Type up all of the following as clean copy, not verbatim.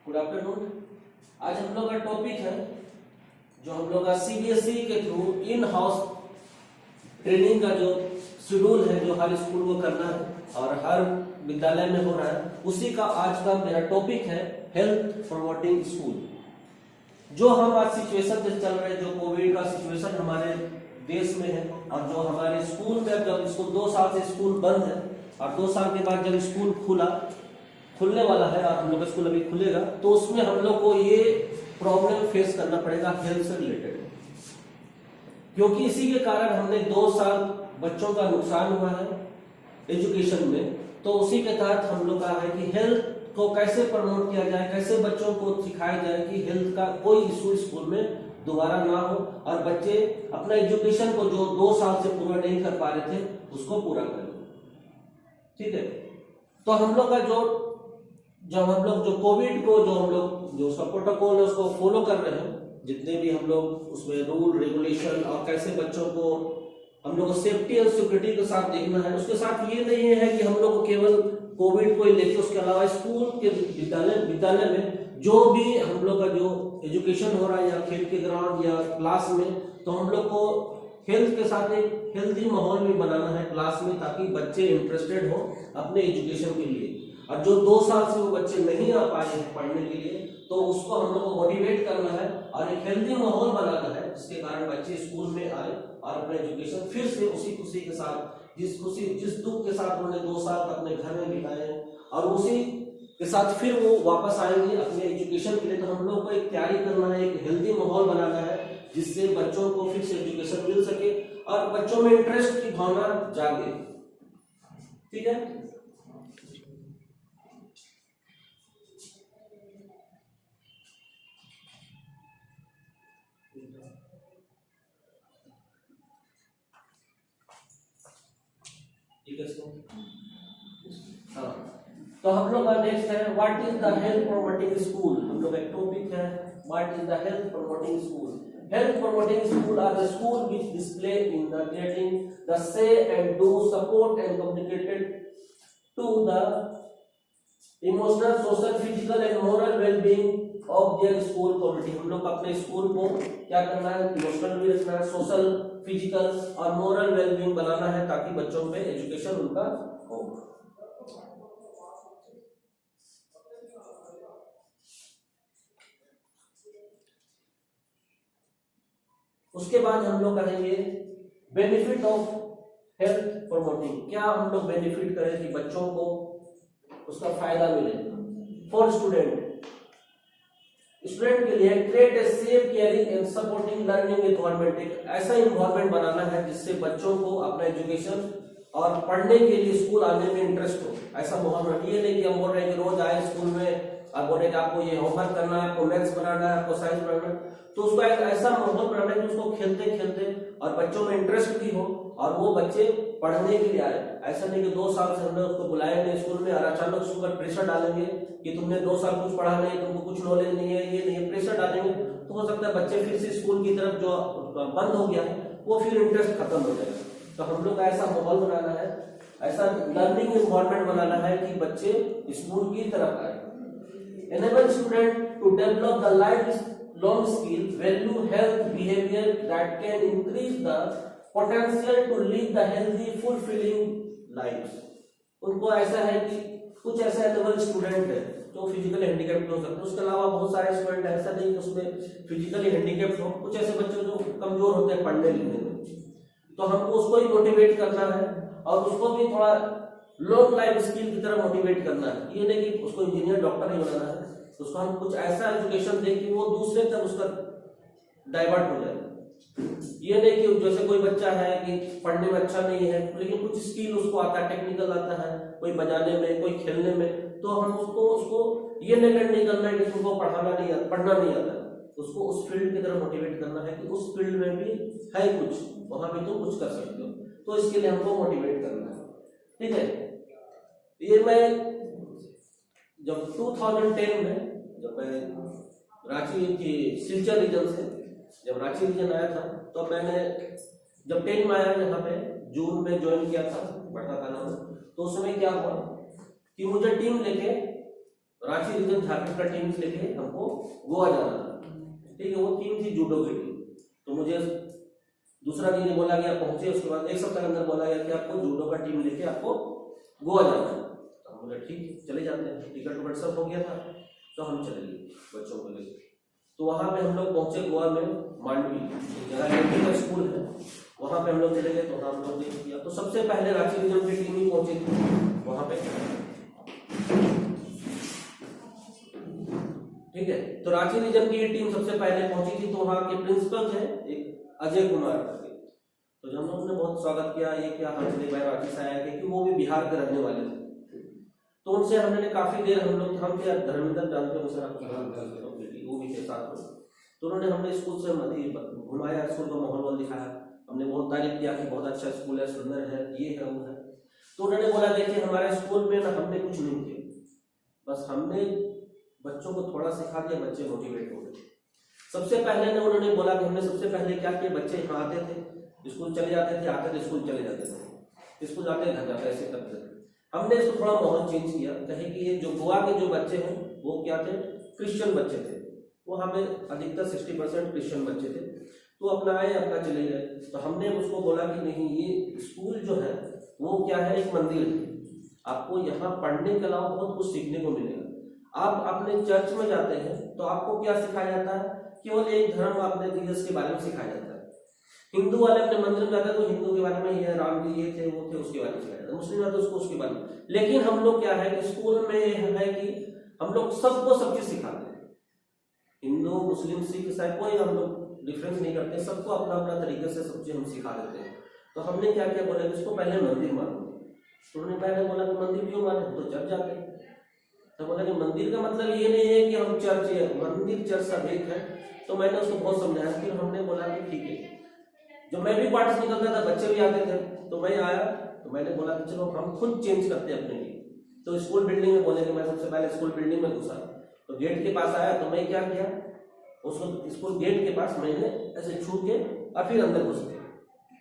Good afternoon. आज हम लोग का टॉपिक है जो हम लोग का सीबीएसई के थ्रू इन हाउस ट्रेनिंग का जो शेड्यूल है जो हर स्कूल को करना है और हर विद्यालय में हो रहा है, उसी का आज का मेरा टॉपिक है हेल्थ प्रमोटिंग स्कूल। जो हम आज सिचुएशन से चल रहे हैं, जो कोविड का सिचुएशन हमारे देश में है और जो हमारे स्कूल में जब इसको 2 साल से स्कूल बंद है और 2 साल के बाद जब स्कूल खुलने वाला है और हम लोग का स्कूल अभी खुलेगा, तो उसमें हम लोग को ये प्रॉब्लम फेस करना पड़ेगा हेल्थ से रिलेटेड, क्योंकि इसी के कारण हमने 2 साल बच्चों का नुकसान हुआ है एजुकेशन में। तो उसी के तहत हम लोग का है कि हेल्थ को कैसे प्रमोट किया जाए, कैसे बच्चों को सिखाया जाए कि हेल्थ का कोई इशू स्कूल में दोबारा ना हो और बच्चे अपना एजुकेशन को जो 2 साल से पूरा नहीं कर पा रहे थे उसको पूरा करें। ठीक है, तो हम लोग का जब हम लोग जो कोविड को जो हम लोग जो उसका प्रोटोकॉल है उसको फॉलो कर रहे हैं, जितने भी हम लोग उसमें रूल रेगुलेशन और कैसे बच्चों को हम लोग को सेफ्टी और सिक्योरिटी के साथ देखना है। उसके साथ ये नहीं है कि हम लोग को केवल कोविड को ही लेके, उसके अलावा स्कूल के विद्यालय में जो भी हम लोग का जो एजुकेशन हो रहा है या खेल के ग्राउंड या क्लास में, तो हम लोग को हेल्थ के साथ एक हेल्थी माहौल भी बनाना है क्लास में, ताकि बच्चे इंटरेस्टेड हो अपने एजुकेशन के लिए। और जो 2 साल से वो बच्चे नहीं आ पाए हैं पढ़ने के लिए, तो उसको हम लोग को मोटिवेट करना है और एक हेल्थी माहौल बनाना है, जिसके कारण बच्चे स्कूल में आए और अपने एजुकेशन फिर से उसी खुशी के साथ, जिस दुख के साथ उन्होंने 2 साल अपने घर में बिताए और उसी के साथ फिर वो वापस आएंगे अपने एजुकेशन के लिए। तो हम लोग को एक तैयारी करना है, एक हेल्थी माहौल बनाना है, जिससे बच्चों को फिर से एजुकेशन मिल सके और बच्चों में इंटरेस्ट की भावना जागे। ठीक है, हाँ, तो हम लोग का नेक्स्ट है what is the health promoting school. हम लोग एक टॉपिक है what is the health promoting school. Health promoting school are the school which display in the getting the say and do support and communicated to the emotional, social, physical and moral well-being of their school community। हम लोग अपने school को क्या करना है, emotional भी रखना है, सोशल, फिजिकल और मोरल वेलबींग बनाना है, ताकि बच्चों पे एजुकेशन उनका हो। उसके बाद हम लोग करेंगे बेनिफिट ऑफ हेल्थ प्रमोटिंग। क्या हम लोग बेनिफिट करें कि बच्चों को उसका फायदा मिले। फॉर स्टूडेंट के लिए create a safe, caring and supporting learning environment. एक ऐसा एनवायरनमेंट बनाना है जिससे बच्चों को अपना एजुकेशन और पढ़ने के लिए स्कूल आने में इंटरेस्ट हो। ऐसा माहौल, ये नहीं कि हम बोल रहे हैं कि रोज आए स्कूल में और बोल रहे कि आपको ये होमवर्क करना है, आपको मैथ्स बनाना है, आपको साइंस बनाना है। तो उसका एक ऐसा माहौल बनाना है कि उसको खेलते खेलते और बच्चों में इंटरेस्ट भी हो और वो बच्चे पढ़ने के लिए आए। ऐसा नहीं कि 2 साल से हमने उसको बुलाया नहीं स्कूल में और अचानक उसके ऊपर प्रेशर डालेंगे कि तुमने 2 साल कुछ पढ़ा नहीं, तुमको कुछ नॉलेज नहीं है, ये नहीं, प्रेशर डालेंगे तो हो सकता है बच्चे फिर से स्कूल की तरफ जो बंद हो गया है वो फिर इंटरेस्ट खत्म हो जाएगा। तो हम लोग ऐसा माहौल बनाना है, ऐसा लर्निंग एनवायरनमेंट बनाना है कि बच्चे स्कूल की तरफ आए। Enable student to develop the lifelong skill, value, health, behavior that can increase the potential to lead the healthy, fulfilling lives। उनको ऐसा है कि कुछ ऐसे एनेबल स्टूडेंट है जो फिजिकली हैंडीकैप्ड हो सकते हैं, उसके अलावा बहुत सारे स्टूडेंट ऐसा नहीं कि उसमें फिजिकली हैंडीकैप्ड हो, कुछ ऐसे बच्चे जो कमजोर होते हैं पढ़ने लिखने में, तो हमको उसको ही मोटिवेट करना है और उसको भी थोड़ा लॉन्ग लाइफ स्किल की तरह मोटिवेट करना है। ये नहीं कि उसको इंजीनियर डॉक्टर ही बनाना है, उसको हम कुछ ऐसा एजुकेशन दें कि वो दूसरे तक उसका डाइवर्ट हो जाए। ये नहीं कि जैसे कोई बच्चा है कि पढ़ने में अच्छा नहीं है लेकिन कुछ स्किल उसको आता है, टेक्निकल आता है, कोई बजाने में, कोई खेलने में, तो हम उसको ये नेगलेक्ट नहीं करना है कि तुमको पढ़ना नहीं आता, उसको उस फील्ड की तरफ मोटिवेट करना है कि उस फील्ड में भी है कुछ, वहां भी तुम कुछ कर सकते हो। तो इसके लिए हमको मोटिवेट करना है। ठीक है, ये मैं जब 2010 में जब मैं रांची की सिलचर रीजन से जब रांची रीजन आया था, तो मैंने जब 10 में आया यहाँ पे जून में ज्वाइन किया था बढ़ा था नाम, तो उस समय क्या हुआ कि मुझे टीम लेके रांची रीजन झारखंड का टीम लेके हमको गोवा जाना था, ठीक है। वो टीम थी जूडो की टीम। तो मुझे दूसरा दिन बोला गया, पहुंचे, उसके बाद एक सप्ताह के अंदर बोला गया कि आपको जूडो का टीम लेके आपको गोवा जाना है। तो हम बोले ठीक चले जाते हैं, टिकट विकट सब हो गया था, तो हम चले गए बच्चों को लेकर। तो वहां पे हम लोग पहुंचे गोवा में, मांडवी जगह का स्कूल है, वहां पे हम लोग चले गए। तो हम लोग देख किया, तो सबसे पहले रांची रीजन की टीम ही पहुंची थी वहां पे, ठीक है। तो रांची रीजन की टीम सबसे पहले पहुंची थी। तो वहां के प्रिंसिपल थे एक अजय कुमार करके, तो जब हम लोगों ने बहुत स्वागत किया, ये क्या हाँ चले भाई रांची से आया, क्योंकि वो भी बिहार के रहने वाले थे। तो उनसे हमने काफी देर हम क्या धर्मेंद्र जानते हो सर, वो भी थे साथ में। तो उन्होंने हमने स्कूल से घुमाया, स्कूल का माहौल दिखाया, हमने बहुत तारीफ किया कि बहुत अच्छा स्कूल है, सुंदर है, ये है वो है। तो उन्होंने बोला देखिए हमारे स्कूल में ना हमने कुछ नहीं किया, बस हमने बच्चों को थोड़ा सिखा दिया, बच्चे मोटिवेट हो गए। सबसे पहले ने उन्होंने बोला कि हमने सबसे पहले क्या किया, बच्चे यहाँ आते थे, स्कूल चले जाते थे, आते थे स्कूल चले जाते थे, स्कूल जाते घर जाते ऐसे करते थे। हमने इसको थोड़ा माहौल चेंज किया, कहे कि ये जो गोवा के जो बच्चे हैं वो क्या थे, क्रिश्चियन बच्चे थे, वो हमें अधिकतर 60% क्रिश्चियन बच्चे थे। तो अपना आए अपना चले गए। तो हमने उसको बोला कि नहीं, ये स्कूल जो है वो क्या है, एक मंदिर है, आपको यहाँ पढ़ने के अलावा बहुत कुछ सीखने को मिलेगा। आप अपने चर्च में जाते हैं तो आपको क्या सिखाया जाता है, केवल एक धर्म अपने जीसस के बारे में सिखाया जाता है। हिंदू वाले अपने मंदिर में जाते हैं तो हिंदू के बारे में, ये राम जी ये थे वो थे, उसके बारे में सिखाया जाता है। मुस्लिम है तो उसको उसके बारे में। लेकिन हम लोग क्या है कि स्कूल में है कि हम लोग सबको सब चीज सिखाते हैं, हिंदू मुस्लिम सिख ईसाई कोई हम लोग डिफरेंस नहीं करते, सबको अपना अपना तरीके से सब चीज हम सिखा देते हैं। तो हमने क्या किया, बोला इसको पहले मंदिर मानो। तो उन्होंने पहले बोला कि मंदिर क्यों माने, तो चर्च जाते हैं। तो बोला कि मंदिर का मतलब ये नहीं है कि हम चर्च है, मंदिर चर्च सब एक है। तो मैंने उसको बहुत समझाया, फिर हमने बोला कि ठीक है। जब मैं भी पार्ट से निकलता था बच्चे भी आते थे, तो मैं आया तो मैंने बोला कि चलो हम खुद चेंज करते हैं अपने लिए। तो स्कूल बिल्डिंग में बोले कि मैं सबसे पहले स्कूल बिल्डिंग में घुसा, तो गेट के पास आया तो मैं क्या किया, उसको स्कूल गेट के पास मैंने ऐसे छू के और फिर अंदर घुस गया।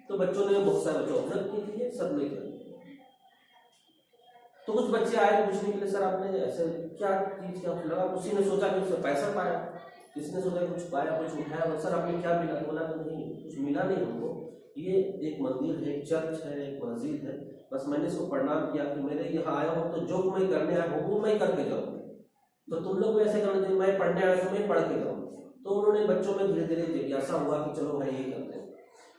तो बच्चों ने बहुत सारे बच्चों ऑब्जर्व किए, सब ने किया। तो कुछ बच्चे आए पूछने के लिए, सर आपने ऐसे क्या चीज क्या लगा, किसी ने सोचा कि उससे पैसा पाया, किसी ने सोचा कुछ पाया, कुछ उठाया, सर आपने क्या मिला, बोला नहीं कुछ मिला नहीं हमको, ये एक मंदिर है, एक चर्च है, एक मस्जिद है, बस मैंने इसको प्रणाम किया कि मेरे यहाँ आया हूँ तो जो मैं करने आया हूँ वो मैं करके जाऊँ, तो तुम लोग ऐसे करना चाहिए, मैं पढ़ने आया तो मैं पढ़ के जाऊँ। तो उन्होंने बच्चों में धीरे धीरे जिज्ञासा हुआ कि चलो भाई ये करते हैं।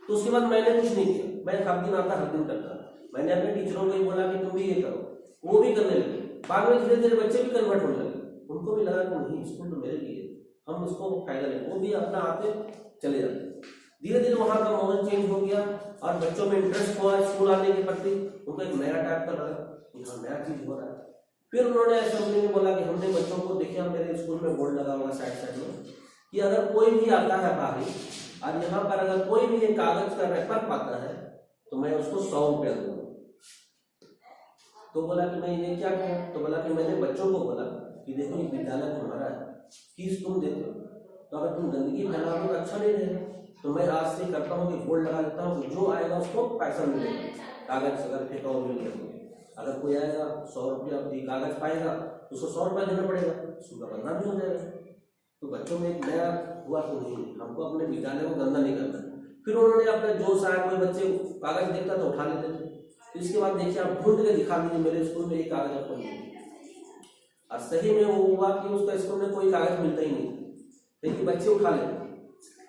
तो उसके बाद मैंने कुछ नहीं किया, मैं हर दिन आता हर दिन करता, मैंने अपने टीचरों को बोला कि तुम भी ये करो, वो भी करने लगे। बाद में धीरे धीरे बच्चे भी कन्वर्ट होने लगे, उनको भी लगा कि नहीं स्कूल तो मेरे लिए, हम उसको फायदा लें, वो भी अपना आते चले जाते। धीरे धीरे वहाँ का माहौल चेंज हो गया और बच्चों में इंटरेस्ट हुआ स्कूल आने के प्रति, उनको एक नया टाइप का लगा कि हाँ नया चीज हो रहा है। फिर उन्होंने असेंबली में बोला कि हमने बच्चों को देखिए, मेरे स्कूल में बोर्ड लगा हुआ साइड साइड में कि अगर कोई भी आता है बाहरी और यहाँ पर अगर कोई भी ये कागज का रैपर पाता है तो मैं उसको 100 रुपया दूंगा। तो बोला कि मैं ये क्या किया, तो बोला कि मैंने बच्चों को बोला कि देखो ये विद्यालय तुम्हारा है, फीस तुम देते हो, तो अगर तुम गंदगी फैलाओगे तो अच्छा नहीं रहेगा। तो मैं आज से करता हूँ कि बोर्ड लगा देता हूँ, जो आएगा उसको पैसा मिलेगा, कागज अगर फेंका हो मिल जाएगा। अगर कोई आएगा 100 रुपया कागज पाएगा तो उसको 100 रुपया देना पड़ेगा, उसका बदनाम भी हो जाएगा। तो बच्चों में एक नया हुआ कि नहीं हमको अपने विद्यालय को गंदा नहीं करना। फिर उन्होंने अपने जोश आया, कोई बच्चे कागज देखता तो उठा लेते थे। इसके बाद देखिए आप ढूंढ के दिखा दीजिए मेरे स्कूल में एक कागज आपको नहीं, और सही में वो हुआ कि उसका स्कूल में कोई कागज मिलता ही नहीं, लेकिन बच्चे उठा लेते।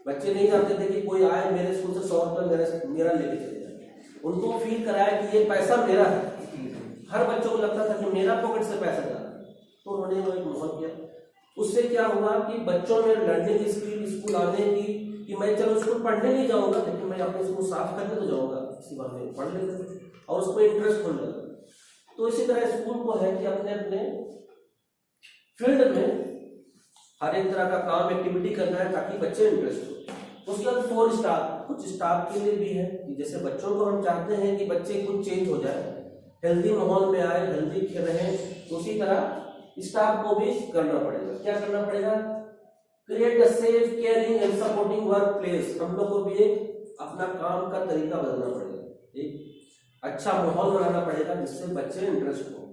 बच्चे नहीं जानते थे कि कोई आए मेरे स्कूल से 100 रुपये मेरा लेके चले जाए। उनको फील कराया कि ये पैसा मेरा है, हर बच्चों को लगता था कि मेरा पॉकेट से पैसा जा रहा है। तो उन्होंने वो एक माहौल किया, उससे क्या हुआ कि बच्चों में लर्निंग स्किल स्कूल आने की, कि मैं चलो स्कूल पढ़ने नहीं जाऊंगा लेकिन मैं अपने स्कूल साफ करने तो जाऊंगा, इसी बात में पढ़ लेते और उसको इंटरेस्ट होने लगा। तो इसी तरह स्कूल को है कि अपने अपने फील्ड में हर एक तरह का काम एक्टिविटी करना है ताकि बच्चे इंटरेस्ट हो। उसके बाद 4 स्टार, कुछ स्टाफ के लिए भी है कि जैसे बच्चों को हम चाहते हैं कि बच्चे कुछ चेंज हो जाए, हेल्दी माहौल में आए, हेल्दी रहे, तो उसी तरह स्टाफ को भी करना पड़ेगा। क्या करना पड़ेगा, create a safe caring and supporting work place. हम लोग को भी एक अपना काम का तरीका बदलना पड़ेगा, एक अच्छा माहौल बनाना पड़ेगा जिससे बच्चे इंटरेस्ट हो।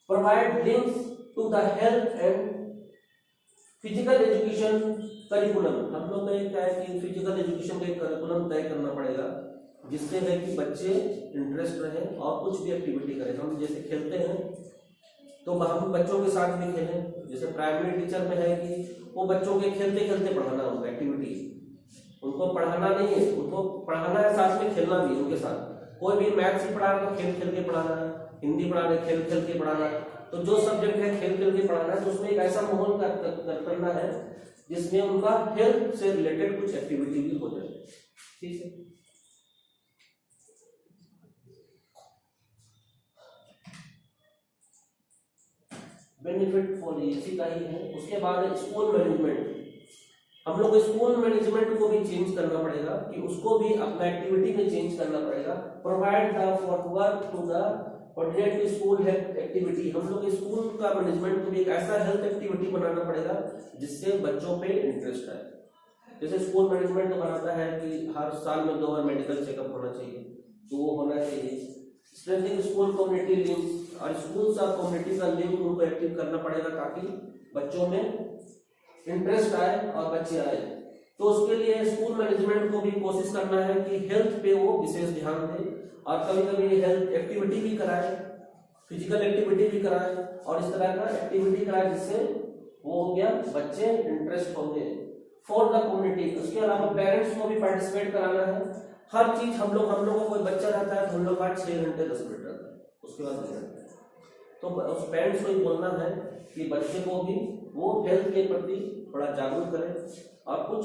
Provide links to the health and physical education curriculum. हम लोग को क्या है कि फिजिकल एजुकेशन का करिकुलम तय करना पड़ेगा जिससे है कि बच्चे इंटरेस्ट रहे और कुछ भी एक्टिविटी करें। हम जैसे खेलते हैं तो हम बच्चों के साथ भी खेलें। जैसे प्राइमरी टीचर में है कि वो बच्चों के खेलते खेलते पढ़ाना होगा, एक्टिविटी उनको पढ़ाना नहीं है, उनको पढ़ाना है साथ में खेलना भी उनके साथ। कोई भी मैथ्स ही पढ़ा रहा तो खेल खेल के पढ़ाना है, हिंदी पढ़ा रहे खेल खेल के पढ़ाना है। तो जो सब्जेक्ट है खेल खेल के पढ़ाना है तो उसमें एक ऐसा माहौल करना है जिसमें उनका हेल्थ से रिलेटेड कुछ एक्टिविटी भी हो जाए। ठीक है, बेनिफिट फॉर इसी का ही है। उसके बाद स्कूल मैनेजमेंट। हम लोग स्कूल मैनेजमेंट को भी चेंज करना पड़ेगा कि उसको भी अपना एक्टिविटी में चेंज करना पड़ेगा। Provide the for work to the coordinate school health activity. हम लोग स्कूल का मैनेजमेंट को भी एक ऐसा हेल्थ एक्टिविटी बनाना पड़ेगा जिससे बच्चों पे इंटरेस्ट आए। जैसे स्कूल मैनेजमेंट तो बनाता है कि हर साल में 2 बार मेडिकल चेकअप होना चाहिए, तो वो होना चाहिए। स्ट्रेंथनिंग स्कूल कम्युनिटी लिंक, और स्कूल और कम्युनिटी का लिंक उनको एक्टिव करना पड़ेगा ताकि बच्चों में इंटरेस्ट आए और बच्चे आए। तो उसके लिए स्कूल मैनेजमेंट को भी कोशिश करना है कि हेल्थ पे वो विशेष ध्यान दे और कभी कभी हेल्थ एक्टिविटी भी कराए, फिजिकल एक्टिविटी भी कराए और इस तरह का एक्टिविटी कराए जिससे वो हो गया बच्चे इंटरेस्ट होंगे। फॉर द कम्युनिटी, उसके अलावा पेरेंट्स को भी पार्टिसिपेट कराना है। हर चीज हम लोग को कोई बच्चा रहता है तो हम लोग का 6 घंटे 10 मिनट रहता है, उसके बाद नहीं रहता है। तो उस पेरेंट्स को ही बोलना है कि बच्चे को भी वो हेल्थ के प्रति थोड़ा जागरूक करें और कुछ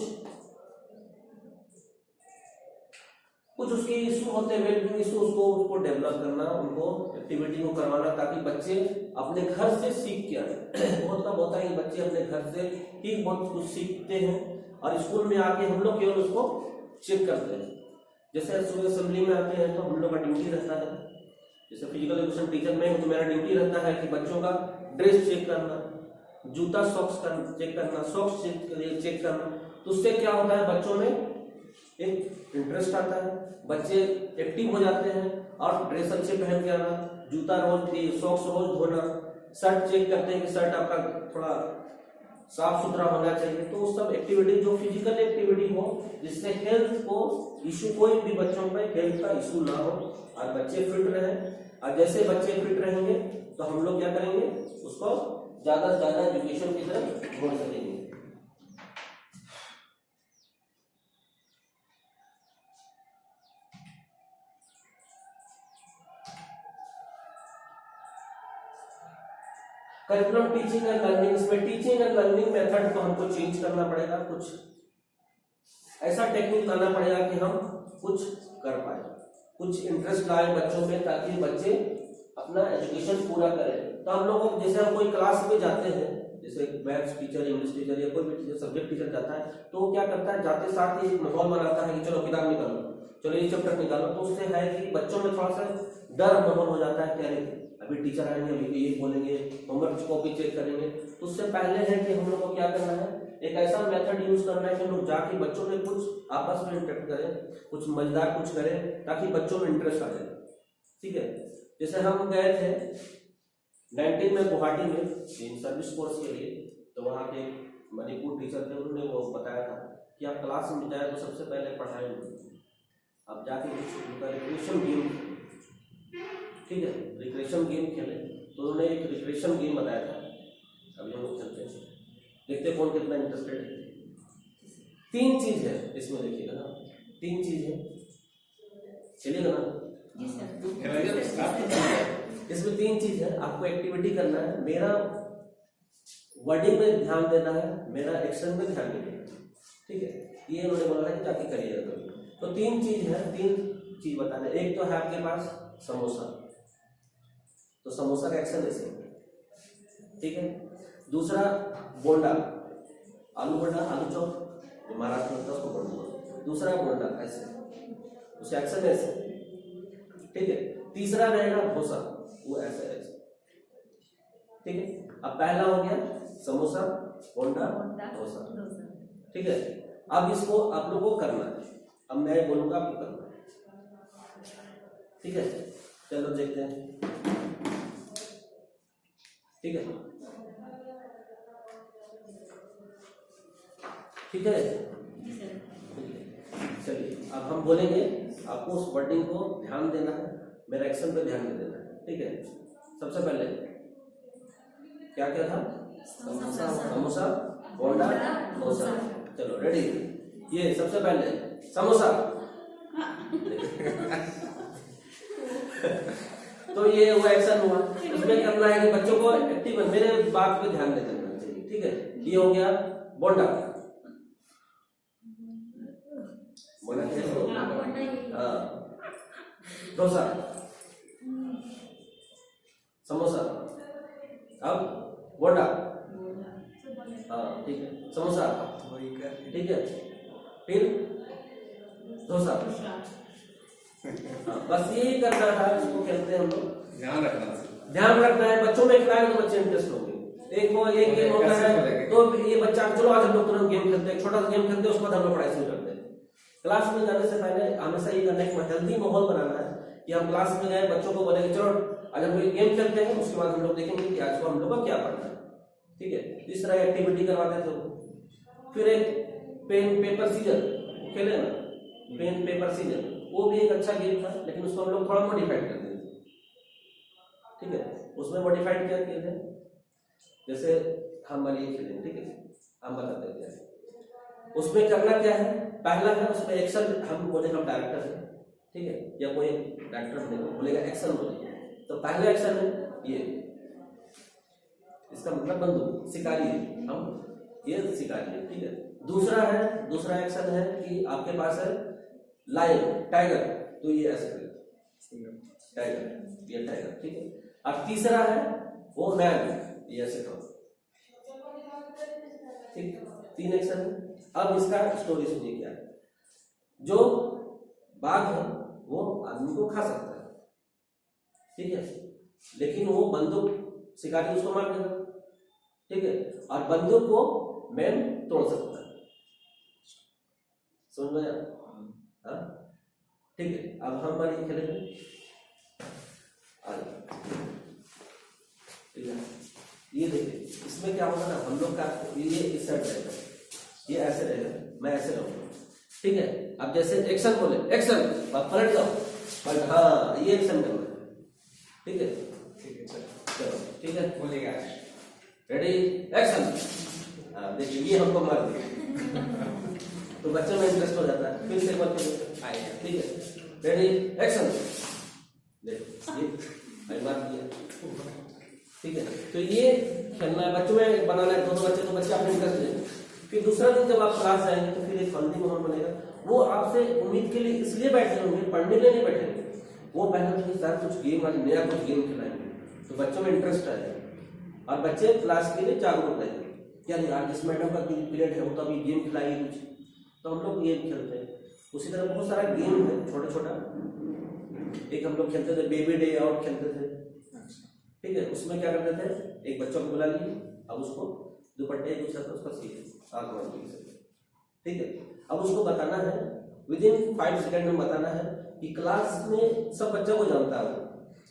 उसके इशू होते हैं, वेलबींग इशू, उसको डेवलप करना, उनको एक्टिविटी को करवाना ताकि बच्चे अपने घर से सीख के आए। बहुत कम होता है कि बच्चे अपने घर से ही बहुत कुछ सीखते हैं और स्कूल में आके हम लोग केवल उसको चेक करते हैं। जैसे सुबह असेंबली में आते हैं तो हम लोग का ड्यूटी रहता है, जैसे फिजिकल एजुकेशन टीचर में तो मेरा ड्यूटी रहता है कि बच्चों का ड्रेस चेक करना, जूता सॉक्स चेक करना, सॉक्स चेक करना। तो उससे क्या होता है बच्चों में एक इंटरेस्ट आता है, बच्चे एक्टिव हो जाते हैं और ड्रेस अच्छे पहन के आना, जूता रोज, सॉक्स रोज धोना, शर्ट चेक करते हैं कि शर्ट आपका थोड़ा साफ सुथरा होना चाहिए। तो वो सब एक्टिविटी जो फिजिकल एक्टिविटी हो जिससे हेल्थ को इशू, कोई भी बच्चों में हेल्थ का इशू ना हो और बच्चे फिट रहे। और जैसे बच्चे फिट रहेंगे तो हम लोग क्या करेंगे, उसको ज्यादा से ज्यादा एजुकेशन की तरफ बढ़ सकेंगे। करिकुलम टीचिंग एंड लर्निंग, इसमें टीचिंग एंड लर्निंग मेथड को हमको चेंज करना पड़ेगा, कुछ ऐसा टेक्निक लाना पड़ेगा कि हम कुछ कर पाए, कुछ इंटरेस्ट लाए बच्चों में ताकि बच्चे अपना एजुकेशन पूरा करें। तो हम लोग जैसे हम कोई क्लास में जाते हैं, जैसे मैथ्स टीचर, इंग्लिश टीचर या कोई भी टीचर, सब्जेक्ट टीचर जाता है तो वो क्या करता है, जाते साथ ही माहौल बनाता है कि चलो किताब निकालो, चलो ये चैप्टर निकालो। तो उससे है कि बच्चों में थोड़ा सा डर माहौल हो जाता है, क्या अभी टीचर आएंगे, अभी ये बोलेंगे, होमवर्क कॉपी चेक करेंगे। तो उससे पहले है कि हम लोग को क्या करना है, एक ऐसा मेथड यूज करना है कि हम लोग जाके बच्चों में कुछ आपस में इंटरेक्ट करें, कुछ मजेदार कुछ करें ताकि बच्चों में इंटरेस्ट आ जाए। ठीक है, जैसे हम गए थे 19 में गुवाहाटी में सर्विस कोर्स के लिए, तो वहाँ के मणिपुर टीचर थे, उन्होंने वो बताया था कि आप क्लास में जाए तो सबसे पहले पढ़ाई में आप जाके कुछ रिक्रिएशन गेम, ठीक है, रिक्रिएशन गेम खेले। तो उन्होंने एक रिक्रिएशन गेम बताया था, अभी हम लोग चलते हैं, देखते कौन कितना इंटरेस्टेड है। 3 चीज है इसमें, देखिएगा ना, 3 चीज है, चलिएगा ना। इसमें 3 चीज है, आपको एक्टिविटी करना है, मेरा वर्डिंग में ध्यान देना है, मेरा एक्शन में ध्यान देना है। ठीक है, ये उन्होंने बोला है कि जाके करिएगा कभी। तो 3 चीज है, 3 चीज बताना है। एक तो है आपके पास समोसा, तो समोसा का एक्शन ऐसे, ठीक है। दूसरा बोंडा, आलू बोंडा, आलू चौक, जो महाराष्ट्र में उसको बोलते हैं। दूसरा बोंडा ऐसे, उसका एक्शन ऐसे, ठीक है। तीसरा रहेगा डोसा, वो ऐसे ऐसे, ठीक है। अब पहला हो गया समोसा, बोंडा, डोसा, ठीक है। अब इसको आप लोगों को करना है, अब मैं बोलूंगा आपको करना है, ठीक है। चलो देखते हैं, ठीक है। ठीक है, चलिए अब हम बोलेंगे, आपको उस वर्डिंग को ध्यान देना है, मेरे एक्शन पे ध्यान देना है, ठीक है। सबसे पहले क्या क्या था? समोसा, बोंडा, डोसा। चलो रेडी, ये सबसे पहले समोसा। तो ये वो एक्शन हुआ, इसमें करना है कि बच्चों को एक्टिव, मेरे बात पे ध्यान देना चाहिए, ठीक है। ये हो गया बोंडा, बोला हाँ, डोसा, समोसा, अब बोंडा, हाँ ठीक है, समोसा, ठीक है, फिर डोसा। बस यही करना था, इसको खेलते हैं हम लोग। ध्यान रखना है, बच्चों में खिलाए तो बच्चे इंटरेस्ट होंगे। एक गेम होता है तो ये बच्चा, चलो आज हम लोग तुरंत गेम खेलते हैं, छोटा सा गेम खेलते हैं, उसके बाद हम लोग पढ़ाई शुरू करते हैं। क्लास में जाने से पहले हमेशा ये करना है, हेल्दी माहौल बनाना है कि हम क्लास में गए, बच्चों को बोलेंगे चलो आज हम लोग गेम खेलते हैं, उसके बाद हम लोग देखेंगे कि आज को हम लोग का क्या पढ़ना है, ठीक है। इस तरह एक्टिविटी करवाते थे। फिर एक पेन पेपर सीजर खेले ना, पेन पेपर सीजर, वो भी एक अच्छा गेम था, लेकिन उसको हम लोग थोड़ा मॉडिफाइड कर दिए थे, ठीक है। उसमें मॉडिफाइड क्या किए थे, जैसे हम वाली खेले, ठीक है, हम बताते हैं उसमें करना क्या है। पहला है उसमें एक्शन, हम बोले हम डायरेक्टर है, ठीक है, या कोई डायरेक्टर बोलेगा एक्शन बोलेगा, तो पहला एक्शन है ये, इसका मतलब बंदूक, शिकारी है हम, ये शिकारी है, ठीक है। दूसरा एक्शन है कि आपके पास है लायन, टाइगर, तो ये ऐसे करेगा, टाइगर, ये टाइगर, ठीक है। अब तीसरा है वो मैन, ये ऐसे करो, ठीक, 3 एक्शन है। अब इसका स्टोरी सुनिए क्या है। जो बाघ है वो आदमी को खा सकता है, ठीक है, लेकिन वो बंदूक, शिकारी उसको मार देगा, ठीक है, और बंदूक को मैन तोड़ सकता है, समझ में आया? हाँ ठीक है। अब हम वाली खेलेंगे, ठीक है। ये देखिए इसमें क्या होगा ना, हम लोग का ये इस साइड रहेगा, ये ऐसे रहेगा, मैं ऐसे रहूंगा, ठीक है। अब जैसे एक्शन बोले, एक्शन, अब पलट जाओ, बट हाँ ये एक्शन करना है, ठीक है, चलो ठीक है, बोलेगा रेडी एक्शन। हाँ देखिए ये हमको मार दिया तो बच्चे में इंटरेस्ट हो जाता है, फिर से आएगा, ठीक है, रेडी एक्शन, देखो ये मार दिया, ठीक है। तो ये खेलना है, बच्चों में बनाना है, दोनों बच्चे, तो बच्चे अपने इंटरेस्ट लेंगे। फिर दूसरा दिन जब आप क्लास जाएंगे तो फिर एक हेल्दी माहौल बनेगा, वो आपसे उम्मीद के लिए इसलिए बैठे होंगे, पढ़ने के लिए नहीं बैठेंगे, वो पहले के साथ कुछ गेम, आज नया कुछ गेम खिलाएंगे, तो बच्चों में इंटरेस्ट आएगा और बच्चे क्लास के लिए जागरूक रहेंगे, क्या नहीं आज इस मैडम का पीरियड है, वो तो अभी गेम खिलाएगी कुछ, तो हम लोग गेम खेलते हैं। उसी तरह बहुत सारा गेम है छोटा छोटा, एक हम लोग खेलते थे बेबी डे आउट खेलते थे, ठीक है। उसमें क्या करते थे, एक बच्चों को बुला लिए, अब उसको दुपट्टे एक दूसरे उसका सीखे आग मान लीजिए, ठीक है। अब उसको बताना है, विद इन 5 सेकंड में बताना है कि क्लास में सब बच्चों को जानता है,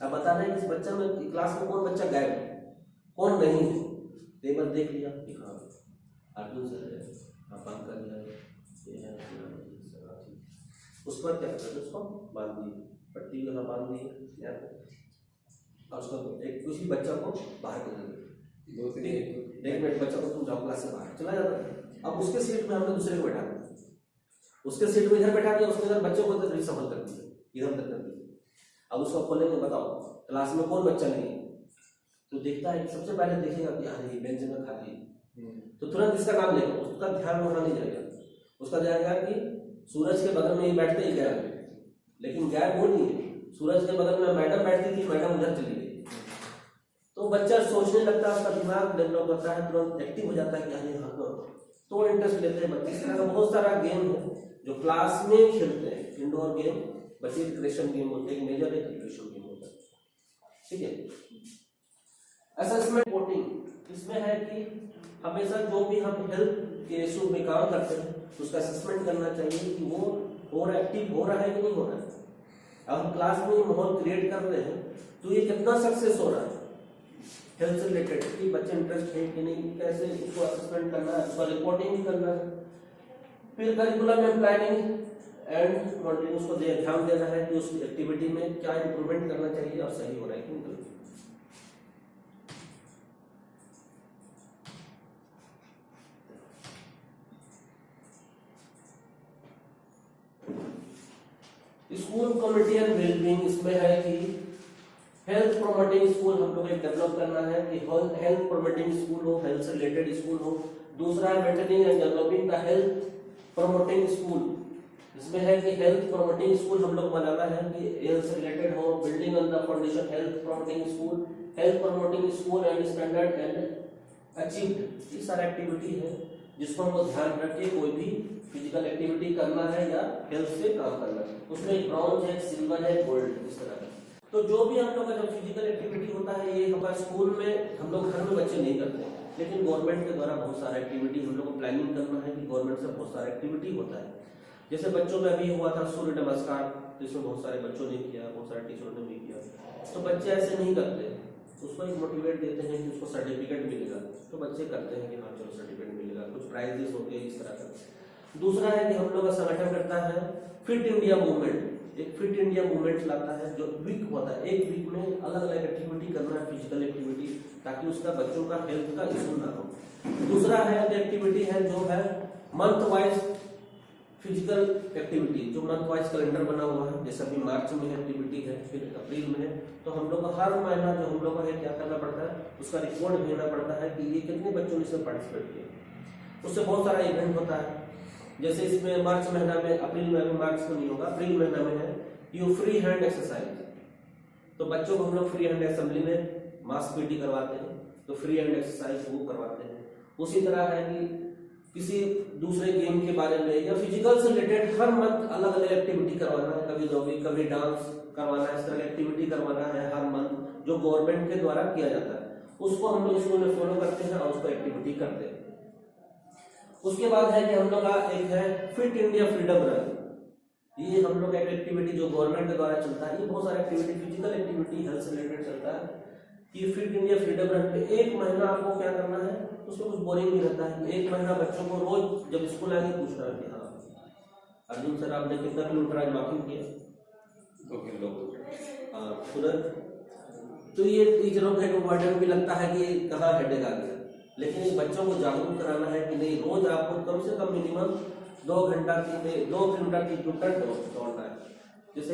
अब बताना है कि इस बच्चा में क्लास में कौन बच्चा गायब है, कौन नहीं है। टेबल देख लिया कि हाँ अर्जुन सर है, हाँ पंकज है, ये है, उस पर क्या करते हैं, उसको बांध दिए, पट्टी यहाँ बांध दी और उसको एक उसी बच्चा को बाहर कर देते, एक मिनट बच्चा को तुम जाओ क्लास से बाहर चला जाता है। अब उसके सीट में हमने दूसरे को बैठा दिया, उसके सीट में इधर बैठा दिया, उसके इधर बच्चे को इधर सफल कर दिया, इधर तक कर दिया। अब उसको खोलेंगे, बताओ क्लास में कौन बच्चा नहीं है, तो देखता है सबसे पहले देखेगा कि हाँ ये बेंच में खाली है, तो तुरंत इसका नाम लेगा, उसका ध्यान वहां नहीं जाएगा, उसका जाएगा कि सूरज के बगल में ये बैठते ही गैब, लेकिन गैब वो नहीं है, सूरज के बगल में मैडम बैठती थी, मैडम उधर चली गई, तो बच्चा सोचने लगता है, उसका दिमाग डेवलप होता है, तुरंत एक्टिव हो जाता है कि हाँ तो इंटरेस्ट लेते हैं बच्चे। इस तरह का बहुत सारा गेम है जो क्लास में खेलते हैं, इंडोर गेम, बच्चे क्रिएशन गेम होते हैं, मेजर एक क्रिएशन गेम होता है, ठीक है। असेसमेंट रिपोर्टिंग इसमें है कि हमेशा जो भी हम हेल्थ के इशू में काम करते हैं उसका असेसमेंट करना चाहिए कि वो और एक्टिव हो रहा है कि नहीं हो रहा है। अब हम क्लास में माहौल क्रिएट कर रहे हैं तो ये कितना सक्सेस हो रहा है हेल्थ से रिलेटेड, कि बच्चे इंटरेस्ट है कि नहीं, कैसे उसको असेसमेंट करना है, उसका रिपोर्टिंग भी करना है। फिर करिकुलम में प्लानिंग एंड कंटिन्यूस को ध्यान देना है कि उस एक्टिविटी में क्या इंप्रूवमेंट करना चाहिए और सही हो रहा है कि नहीं। स्कूल कम्युनिटी एंड वेलबींग, इसमें है कि हेल्थ प्रोमोटिंग स्कूल हम लोग एक डेवलप करना है कि हेल्थ प्रोमोटिंग स्कूल हो, हेल्थ से रिलेटेड स्कूल हो। दूसरा है maintaining and developing the health promoting school, इसमें है कि हेल्थ प्रोमोटिंग स्कूल हम लोग बनाना है कि हेल्थ से रिलेटेड हो। Building on the foundation health promoting school, health promoting school and standard and achieved, ये सारी एक्टिविटी है जिसको हमको ध्यान रख के कोई भी फिजिकल एक्टिविटी करना है या हेल्थ से काम करना है। उसमें ब्रॉन्ज है, सिल्वर है, गोल्ड, इस तरह का। तो जो भी हम लोग का जब फिजिकल एक्टिविटी होता है, ये हमारे स्कूल में हम लोग घर में बच्चे नहीं करते, लेकिन गवर्नमेंट के द्वारा बहुत सारा एक्टिविटी हम लोग को प्लानिंग करना है कि गवर्नमेंट से बहुत सारा एक्टिविटी होता है। जैसे बच्चों में अभी हुआ था सूर्य नमस्कार, जिसमें बहुत सारे बच्चों ने किया, बहुत सारे टीचरों ने भी किया। तो बच्चे ऐसे नहीं करते, उसको एक मोटिवेट देते हैं कि उसको सर्टिफिकेट मिलेगा, तो बच्चे करते हैं कि हाँ चलो सर्टिफिकेट मिलेगा, कुछ प्राइजेस होते हैं, इस तरह का। दूसरा है कि हम लोग का संगठन करता है फिट इंडिया मूवमेंट, एक फिट इंडिया मूवमेंट लाता है जो वीक होता है, एक वीक में अलग अलग एक्टिविटी करना है, फिजिकल एक्टिविटी, ताकि उसका बच्चों का हेल्थ का इशू ना हो। दूसरा है एक्टिविटी है जो है मंथ वाइज फिजिकल एक्टिविटी, जो मंथ वाइज कैलेंडर बना हुआ है। जैसे अभी मार्च में एक्टिविटी है, फिर अप्रैल में है, तो हम लोग को हर महीना जो हम लोग को है क्या करना पड़ता है, उसका रिकॉर्ड भेजना पड़ता है कि ये कितने बच्चों ने इसमें पार्टिसिपेट किया। उससे बहुत सारा इवेंट होता है। जैसे इसमें मार्च महीना में, अप्रैल में, अभी मार्च में नहीं होगा, अप्रैल महीना में है यू फ्री हैंड एक्सरसाइज, तो बच्चों को हम लोग फ्री हैंड असेंबली में मास पीटी करवाते हैं, तो फ्री हैंड एक्सरसाइज वो करवाते हैं। उसी तरह है कि किसी दूसरे गेम के बारे में या फिजिकल से रिलेटेड हर मंथ अलग अलग एक्टिविटी करवाना है, कभी जॉगिंग, कभी डांस करवाना है, इस तरह की एक्टिविटी करवाना है हर मंथ, जो गवर्नमेंट के द्वारा किया जाता है। उसको हम लोग स्कूल में फॉलो करते हैं और उसको एक्टिविटी करते हैं। उसके बाद है कि हम लोग का एक है फिट इंडिया फ्रीडम रन, ये हम लोग एक एक्टिविटी जो गवर्नमेंट के द्वारा चलता है। ये बहुत सारा एक्टिविटी, फिजिकल एक्टिविटी, हेल्थ से रिलेटेड चलता है कि फिट इंडिया फ्रीडम रन पे एक महीना आपको क्या करना है, उसमें कुछ बोरिंग नहीं रहता है। एक महीना बच्चों को रोज जब स्कूल आएंगे पूछना है कि हाँ अर्जुन सर आपने कितना किलोमीटर आज वॉकिंग किया, 2 किलो। तुरंत तो ये टीचरों को बर्डन भी लगता है कि कहाँ हेडेक आ गया, लेकिन इन बच्चों को जागरूक कराना है कि नहीं, रोज आपको कम से कम मिनिमम 2 घंटा की 2 किलोमीटर की दौड़ना है। जैसे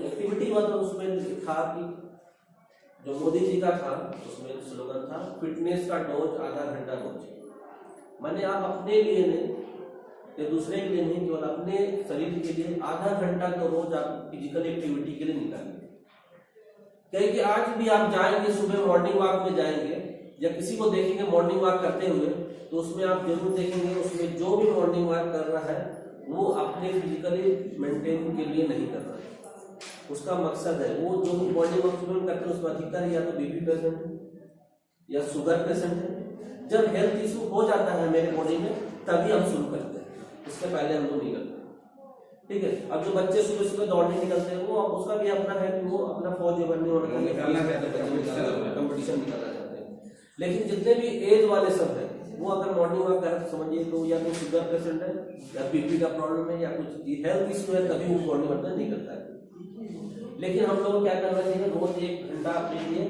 एक्टिविटी हुआ तो उसमें था कि जो मोदी जी का था, उसमें स्लोगन था फिटनेस का डोज आधा घंटा रोज। माने आप अपने लिए नहीं या दूसरे के लिए नहीं, केवल अपने शरीर के लिए आधा घंटा तो रोज आप फिजिकल एक्टिविटी के लिए निकालिए। क्योंकि आज भी आप जाएंगे, सुबह मॉर्निंग वॉक में जाएंगे या किसी को देखेंगे मॉर्निंग वॉक करते हुए, तो उसमें आप जरूर देखेंगे उसमें जो भी मॉर्निंग वॉक कर रहा है वो अपने फिजिकली मेंटेन के लिए नहीं कर रहा है, उसका मकसद है वो जो मॉर्निंग वॉक करते हैं उसमें अधिकतर या तो बीपी पेशेंट है या शुगर पेशेंट है। जब हेल्थ इशू हो जाता है मेरे बॉडी में तभी हम शुरू करते हैं, इससे पहले हम लोग नहीं करते। ठीक है, अब जो बच्चे सुबह सुबह दौड़ने निकलते हैं वो उसका भी अपना है कि वो अपना फौज बनने और कंपटीशन निकालना चाहते हैं। लेकिन जितने भी एज वाले सब हैं वो अगर मॉर्निंग वॉक करें तो समझिए तो या तो शुगर पेशेंट है या बीपी का प्रॉब्लम है या कुछ हेल्थ इशू है, तभी वो मॉर्निंग वॉक नहीं करता है। लेकिन हम लोग को क्या करना चाहिए, रोज 1 घंटा अपने लिए,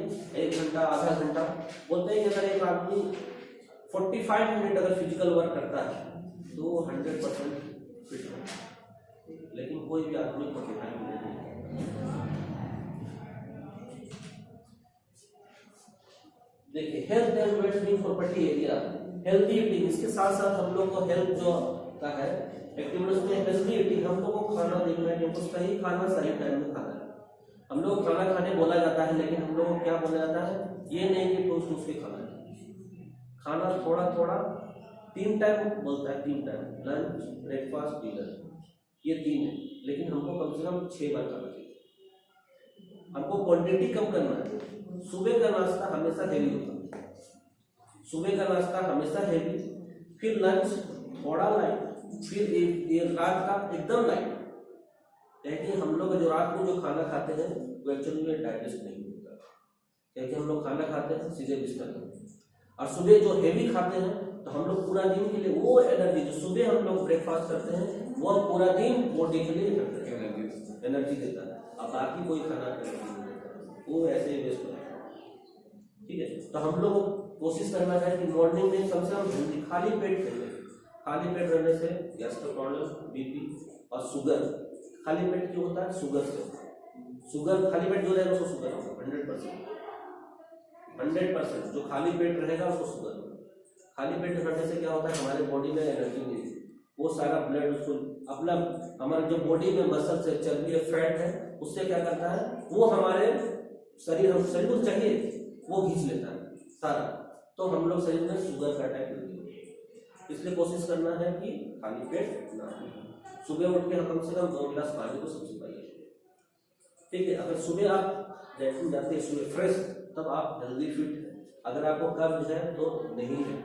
1 घंटा आधा घंटा, बोलते हैं कि अगर एक आदमी 45 मिनट अगर फिजिकल वर्क करता है तो वो 100% फिट है। लेकिन कोई भी आदमी 45 मिनट नहीं। देखिए health and wellbeing property area, healthy eating, इसके साथ साथ हम लोग को हेल्थ जो का है एक्टिविटीज में हेल्थी ईटिंग, हम लोग को खाना देखना है, हमको सही खाना सही टाइम में खाना है। हम लोग खाना खाने बोला जाता है, लेकिन हम लोग को क्या बोला जाता है, ये नहीं कि ठूस ठूस के खाना है। खाना थोड़ा थोड़ा 3 टाइम बोलता है, 3 टाइम, लंच, ब्रेकफास्ट, डिनर, ये 3 है, लेकिन हमको कम से कम 6 बार खाना चाहिए। हमको क्वांटिटी कम करना है। सुबह का नाश्ता हमेशा हेवी होता है, सुबह का नाश्ता हमेशा हेवी, फिर लंच थोड़ा लाइट, फिर रात का एकदम लाइट। क्योंकि हम लोग जो रात को जो खाना खाते हैं वो एक्चुअली में डाइजेस्ट नहीं होता, क्योंकि हम लोग खाना खाते हैं सीधे बिस्तर में, और सुबह जो हेवी खाते हैं तो हम लोग पूरा दिन के लिए वो एनर्जी जो सुबह हम लोग ब्रेकफास्ट करते हैं वो पूरा दिन बॉडी के लिए करते हैं, एनर्जी देता है। अब बाकी कोई खाना एनर्जी नहीं देता, वो ऐसे ही वेस्ट होता है। ठीक है, तो हम लोग को कोशिश करना है कि मॉर्निंग में कम से कम हेल्दी खाली पेट करें। खाली पेट रहने से गैस का प्रॉब्लम, बीपी और शुगर, खाली पेट क्यों होता है? शुगर से। शुगर खाली पेट जो रहेगा उसको शुगर होगा 100%। जो खाली पेट रहेगा उसको शुगर होगा। खाली पेट रहने से क्या होता है, हमारे बॉडी में एनर्जी नहीं है, वो सारा ब्लड उसको अपना, हमारे जो बॉडी में मसल से चर्बी है, फैट है, उससे क्या करता है, वो हमारे शरीर को चाहिए वो खींच लेता है सारा, तो हम लोग शरीर में शुगर का अटैक नहीं है। इसलिए कोशिश करना है कि खाली पेट ना हो। सुबह उठ के कम से कम 2 गिलास पानी को सबसे पहले, ठीक है। अगर सुबह आप जैसे जाते हैं सुबह फ्रेश, तब आप हेल्दी फिट है। अगर आपको कब्ज है तो नहीं है।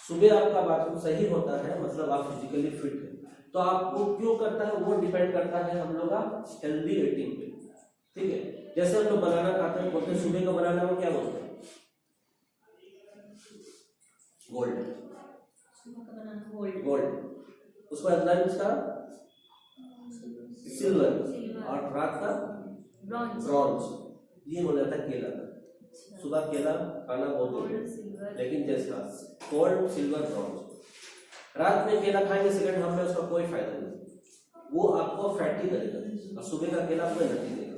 सुबह आपका बाथरूम सही होता है, मतलब आप फिजिकली फिट है। तो आपको क्यों करता है, वो डिपेंड करता है हम लोग का हेल्दी ईटिंग पे, ठीक है। जैसे हम लोग बनाना खाते हैं, बोलते हैं सुबह का बनाना को क्या बोलते हैं? गोल्ड। उसके बाद लंच का सिल्वर और रात का ब्रॉन्ज। ये बोला जाता है केला का। सुबह केला खाना बहुत जरूरी, लेकिन जैसा गोल्ड, सिल्वर, ब्रॉन्ज। रात में केला खाएंगे सेकंड हाफ में, उसका कोई फायदा नहीं, वो आपको फैटी करेगा। और सुबह का केला आपको एनर्जी देगा।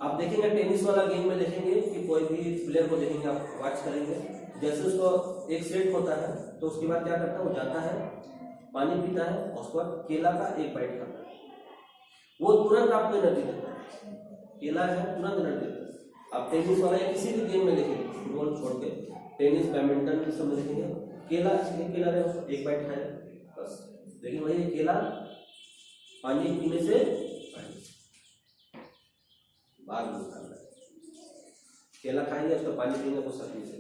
आप देखेंगे टेनिस वाला गेम में देखेंगे कि कोई भी प्लेयर को देखेंगे, आप वॉच करेंगे, जैसे उसको एक सेट होता है तो उसके बाद क्या करता है, वो जाता है पानी पीता है, उसके बाद केला का एक बाइट खाता है, वो तुरंत आपको एनर्जी देता है। केला है तुरंत एनर्जी देता है। आप टेनिस वाला या किसी भी गेम में देखेंगे, फुटबॉल छोड़ के टेनिस, बैडमिंटन सब में देखेंगे, केला रहे उसको एक बाइट खाए बस। लेकिन वही केला पानी पीने से बाद में खाना है। केला खाएंगे उसका पानी पीने को सही से,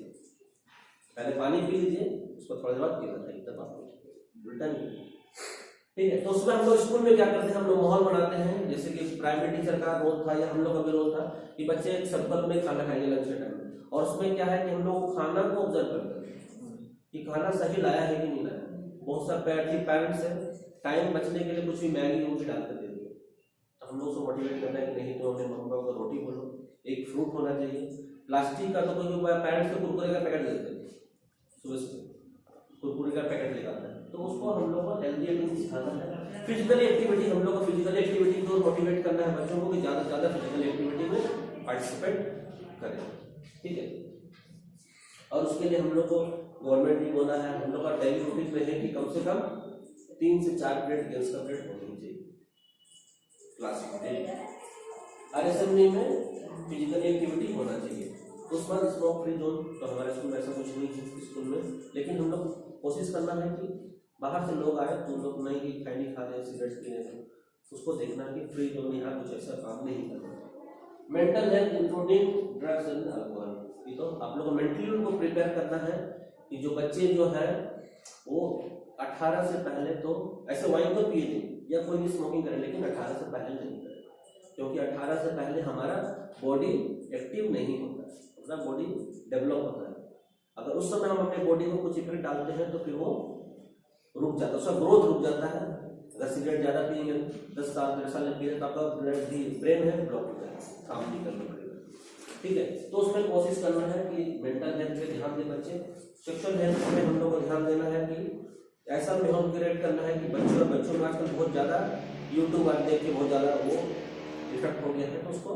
पहले पानी पी लीजिए, उसको थोड़ी देर बाद केला खाइए, तब आप उल्टा नहीं। ठीक है, तो उसमें हम लोग स्कूल में क्या करते हैं, हम लोग माहौल बनाते हैं। जैसे कि प्राइमरी टीचर का रोल था या हम लोग का भी रोल था कि बच्चे एक सर्कल में खाना खाएंगे लंच के टाइम में, और उसमें क्या है कि हम लोग खाना को ऑब्जर्व करते हैं कि खाना सही लाया है कि नहीं लाया। बहुत सारे पेरेंट्स है टाइम बचने के लिए कुछ भी मैगी वूगी डाल कर दे दिए, तो हम लोग उसको मोटिवेट करना है कि नहीं, तो अपने मम्मी पापा को रोटी बोलो, एक फ्रूट होना चाहिए। प्लास्टिक का तो कोई पेरेंट्स को कुरकुरे का पैकेट देते हैं, सुबह सुबह कुरकुरे का पैकेट लेकर आता है, तो उसको हम लोग को हेल्दी ईटिंग सिखाना है। फिजिकली एक्टिविटी, हम लोग को फिजिकल एक्टिविटी को मोटिवेट करना है बच्चों को कि ज़्यादा से ज़्यादा फिजिकल एक्टिविटी में पार्टिसिपेट करें, ठीक है। और उसके लिए हम लोग को गवर्नमेंट भी बोला है, हम लोग का डेली रूटीन में है कि कम से कम 3 से 4 प्लेट गेम्स का प्लेट होनी चाहिए क्लास में। हर असेंबली में फिजिकल एक्टिविटी होना चाहिए। उस बाद स्मोक फ्री जोन, तो हमारे स्कूल में ऐसा कुछ नहीं है स्कूल में, लेकिन हम लोग कोशिश करना है कि बाहर से लोग आए तो लोग नहीं कि खैनी खा रहे, सिगरेट पी रहे, उसको देखना कि फ्री जोन यहाँ कुछ ऐसा काम नहीं करना। Mental health including drugs and alcohol, ये तो आप लोग को मेंटली उनको प्रिपेयर करना है कि जो बच्चे जो है वो 18 से पहले तो ऐसे वाइन तो पिए नहीं या कोई भी स्मोकिंग करे, लेकिन 18 से पहले नहीं करे, क्योंकि 18 से पहले हमारा बॉडी एक्टिव नहीं होता है, अपना बॉडी डेवलप होता है। अगर उस समय हम अपने बॉडी को कुछ इफेक्ट डालते हैं तो फिर वो रुक जाता है, उसका ग्रोथ रुक जाता है। अगर सिगरेट ज़्यादा पिएंगे 10 साल 15 साल पिए तो आपका ब्रेन है ब्लॉक हो जाएगा, काम नहीं करना पड़ेगा, ठीक है। तो उसमें कोशिश करना है कि मेंटल हेल्थ पे ध्यान दें बच्चे। सेक्सुअल हेल्थ में हम लोग को ध्यान देना है कि ऐसा माहौल क्रिएट करना है कि बच्चों में आजकल बहुत ज़्यादा यूट्यूब वाले देख के बहुत ज़्यादा वो इफेक्ट हो गया है, तो उसको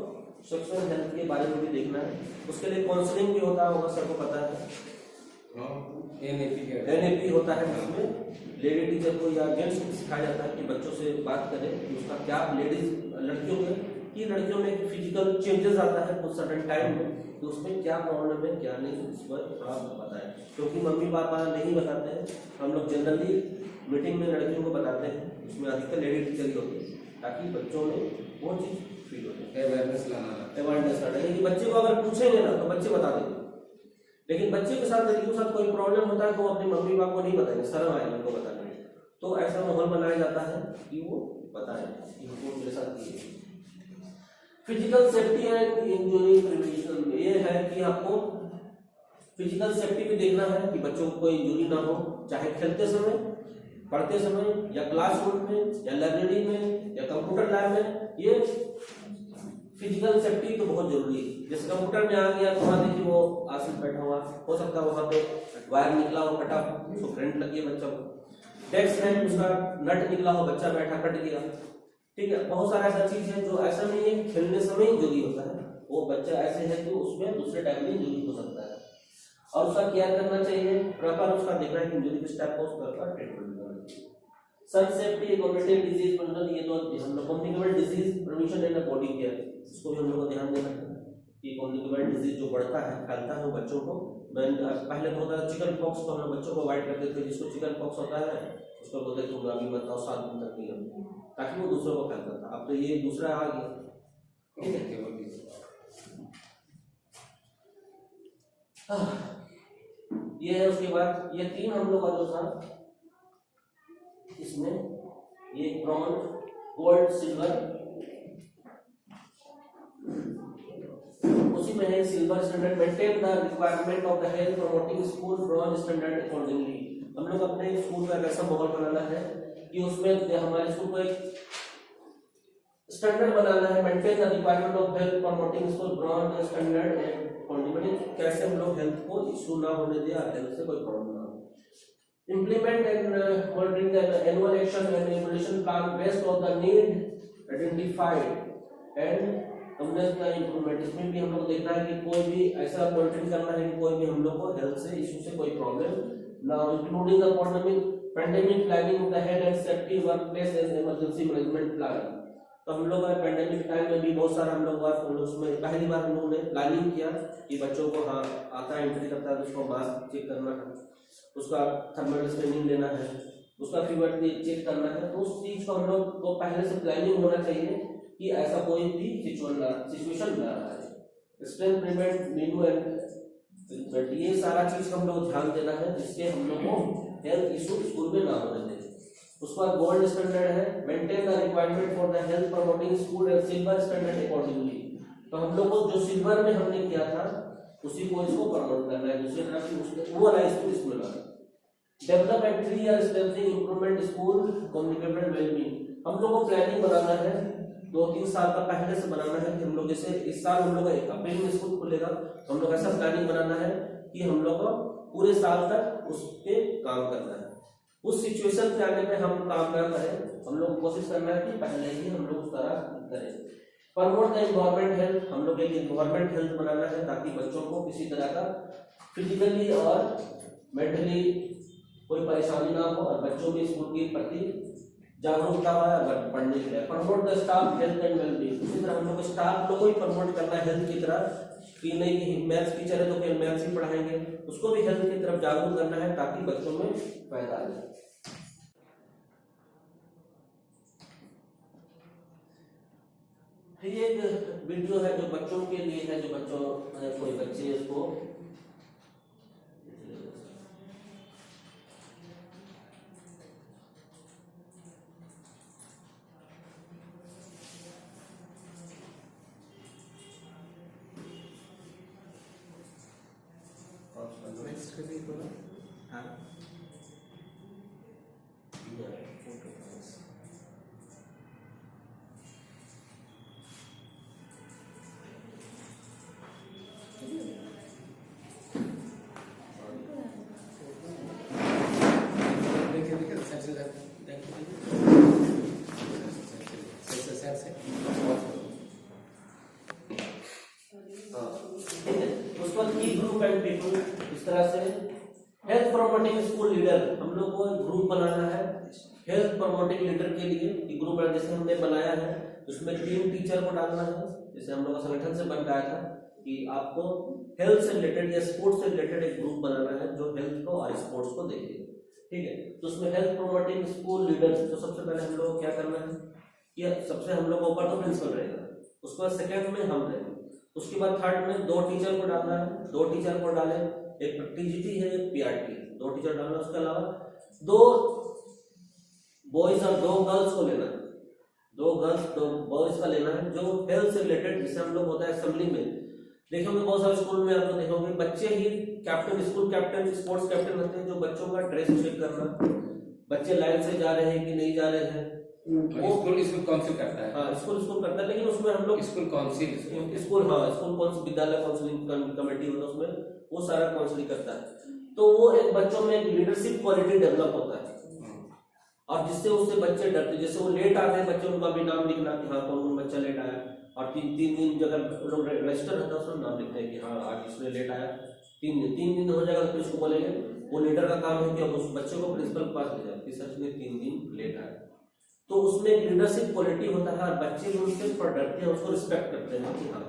सेक्सुअल हेल्थ के बारे में भी देखना है। उसके लिए काउंसलिंग भी होता होगा, सबको पता है, NAP होता है, जिसमें लेडी टीचर को या जेंट्स को सिखाया जाता है कि बच्चों से बात करें कि उसका क्या लड़कियों में फिजिकल चेंजेस आता है कुछ सर्टेन टाइम में, तो उसमें क्या प्रॉब्लम है क्या नहीं, इस पर थोड़ा बताएं, क्योंकि मम्मी पापा नहीं बताते हैं। हम लोग जनरली मीटिंग में लड़कियों को बताते हैं, उसमें अधिकतर लेडी टीचर ही होती है, ताकि बच्चों में वो चीज़ फील हो जाए, अवेयरनेस लाना है कि बच्चे को अगर पूछेंगे ना तो बच्चे बता देंगे, लेकिन बच्चे के साथ लड़कियों के साथ कोई प्रॉब्लम होता है तो वो अपने मम्मी पापा को नहीं बताएंगे, शर्म आएगा उनको बताने में। तो ऐसा माहौल बनाया जाता है कि वो बताएं कि हमको मेरे साथ ये physical safety and injury prevention, ये है कि आपको फिजिकल सेफ्टी भी देखना है कि बच्चों को कोई इंजरी ना हो, चाहे खेलते समय, पढ़ते समय, या क्लासरूम में, या लाइब्रेरी में, या कंप्यूटर लैब में। ये फिजिकल सेफ्टी तो बहुत जरूरी है। जैसे कंप्यूटर में आ गया तो वहाँ देखिए वो आसिफ बैठा हुआ, हो सकता है वहाँ पे वायर निकला हो, कटा, उसको करंट लगी है बच्चा को। डेस्क है, उसका नट निकला हो, बच्चा बैठा कट गया, ठीक है। बहुत सारा ऐसा चीज है जो ऐसा नहीं है खेलने समय इंजरी होता है, वो बच्चा ऐसे है कि उसमें दूसरे टाइम में इंजरी हो सकता है, और उसका केयर करना चाहिए, प्रॉपर उसका देखना है कि इंजरी किस टाइप का, उसका ट्रीटमेंट करना चाहिए। सन सेफ्टी, कम्युनिकेटिव डिजीज प्रिवेंशन, ये तो हम लोग communicable disease prevention and body care, इसको भी हम लोग को ध्यान देना है कि कम्युनिकेबल डिजीज जो बढ़ता है, फैलता है, वो बच्चों को, पहले तो होता था चिकन पॉक्स, तो हम लोग बच्चों को अवॉइड करते थे, जिसको चिकन पॉक्स होता है उसको बोलते थे तुम अभी बताओ 7 दिन तक नहीं हो, ताकि वो दूसरों को फैलता था। अब तो ये दूसरा आ गया, ठीक है। ये है, उसके बाद ये 3 हम लोग का जो था इसमें, ये ब्रॉन्ज, गोल्ड, सिल्वर, उसी में है silver standard, maintain the requirement of the health promoting school bronze standard accordingly. हम लोग अपने स्कूल का ऐसा माहौल बनाना है कि उसमें हमारे स्कूल को एक स्टैंडर्ड बनाना है, maintain the requirement of health promoting school bronze standard accordingly. कैसे हम लोग हेल्थ को इशू ना होने दें, हेल्थ से कोई प्रॉब्लम ना हो। Implement and monitoring the annual action and evaluation plan based on the need identified and हमने इसका इम्प्रूवमेंट, इसमें भी हम लोग देखना है कि कोई भी ऐसा मॉनिटरिंग करना है कि कोई भी हम लोग को हेल्थ से इशू से कोई प्रॉब्लम ना हो, including the pandemic planning of the health and safety work place and emergency management plan. तो हम लोग पैंडेमिक टाइम में भी बहुत सारा हम लोग उसमें पहली बार हम लोगों ने प्लानिंग किया कि बच्चों को हाँ आता है, एंट्री करता है तो उसको मास्क चेक करना है, उसका थर्मल स्क्रीनिंग लेना है, उसका फीवर चेक करना है। तो उस चीज को हम लोग को पहले से प्लानिंग होना चाहिए कि ऐसा कोई भी सिचुएशन ना आए। स्ट्रेंथ प्रिवेंट नीडू एंड ये सारा चीज हम लोग ध्यान देना है, जिससे हम लोग को हेल्थ इशू स्कूल में ना होने दें। उसके बाद गोल्ड स्टैंडर्ड है, maintain the requirement for the health promoting school and silver standard accordingly. तो हम लोग को जो सिल्वर में हमने किया था उसी को इसको प्रमोट करना है, दूसरी तरफ से वो वाला स्कूल इसमें लाना। Develop at 3 year strengthening improvement school communicable wellbeing. हम लोग को प्लानिंग बनाना है, 2-3 साल का पहले से बनाना है कि हम लोग जैसे इस साल हम लोग अप्रैल में स्कूल खुलेगा, तो हम लोग ऐसा प्लानिंग बनाना है कि हम लोग को पूरे साल तक उस पे काम करना है। उस सिचुएशन पे आने पे हम काम कर रहे हैं, हम लोग कोशिश करना है कि पहले ही हम लोग उस तरह करें। प्रमोट द एनवायरमेंट हेल्थ, हम लोग एक एनवायरमेंट हेल्थ बनाना है ताकि बच्चों को किसी तरह का फिजिकली और मेंटली कोई परेशानी ना हो और बच्चों की स्कूल के प्रति जागरूकता हो अगर पढ़ने के लिए। Promote the staff health and wellbeing, इसी तरह हम लोग स्टाफ लोग को ही प्रमोट करना है हेल्थ की तरह कि नहीं कि मैथ्स टीचर है तो फिर मैथ्स ही पढ़ाएंगे, उसको भी हेल्थ की तरफ जागरूक करना है ताकि बच्चों में फायदा आ जाए। ये एक वीडियो है जो बच्चों के लिए है, जो बच्चों कोई बच्चे इसको इस तरह से हेल्थ प्रमोटिंग स्कूल लीडर, हम लोग को ग्रुप बनाना है हेल्थ प्रमोटिंग लीडर के लिए। ग्रुप जैसे हमने बनाया है उसमें 3 टीचर को डालना है, जैसे हम लोग का संगठन से बन रहा था कि आपको हेल्थ से रिलेटेड या स्पोर्ट्स से रिलेटेड एक ग्रुप बनाना है जो हेल्थ को और स्पोर्ट्स को देखेगा, ठीक है। तो उसमें हेल्थ प्रमोटिंग स्कूल लीडर, तो सबसे पहले हम लोग क्या करना है कि सबसे हम लोग ऊपर तो प्रिंसिपल रहेगा, उसके बाद सेकंड में हम रहेंगे, उसके बाद थर्ड में 2 टीचर को डालना है, 2 टीचर को डालें, एक टीजीटी है एक पीआरटी, 2 टीचर डालना। उसके अलावा 2 बॉयज और 2 गर्ल्स को लेना है, 2 गर्ल्स 2 बॉयज का लेना है जो हेल्थ से रिलेटेड, जैसे हम लोग होता है असेंबली में देखोगे बहुत सारे स्कूल में आप लोग देखोगे बच्चे ही captain, school captain, sports captain होते हैं जो बच्चों का ड्रेस चेक करना, बच्चे लाइन से जा रहे हैं कि नहीं जा रहे हैं, वो स्कूल काउंसिल करता है। हाँ स्कूल करता है, लेकिन उसमें हम लोग स्कूल काउंसिल स्कूल काउंसिल, विद्यालय काउंसिलिंग कमेटी होता है, उसमें वो सारा काउंसिलिंग करता है। तो वो एक बच्चों में एक लीडरशिप क्वालिटी डेवलप होता है, और जिससे उससे बच्चे डरते, जैसे वो लेट आते हैं बच्चे, उनका भी नाम लिखना कि हाँ कौन बच्चा लेट आया, और तीन दिन जगह लोग रजिस्टर रहता है उसमें नाम लिखते हैं कि हाँ आज इसमें लेट आया, 3 दिन हो जाएगा, फिर उसको बोलेंगे, वो लीडर का काम है कि अब उस बच्चे को प्रिंसिपल के पास ले जाए कि सच में 3 दिन लेट आया। तो उसमें एक लीडरशिप क्वालिटी होता है, बच्चे भी उनसे थोड़ा डरते हैं, उसको रिस्पेक्ट करते हैं कि हाँ,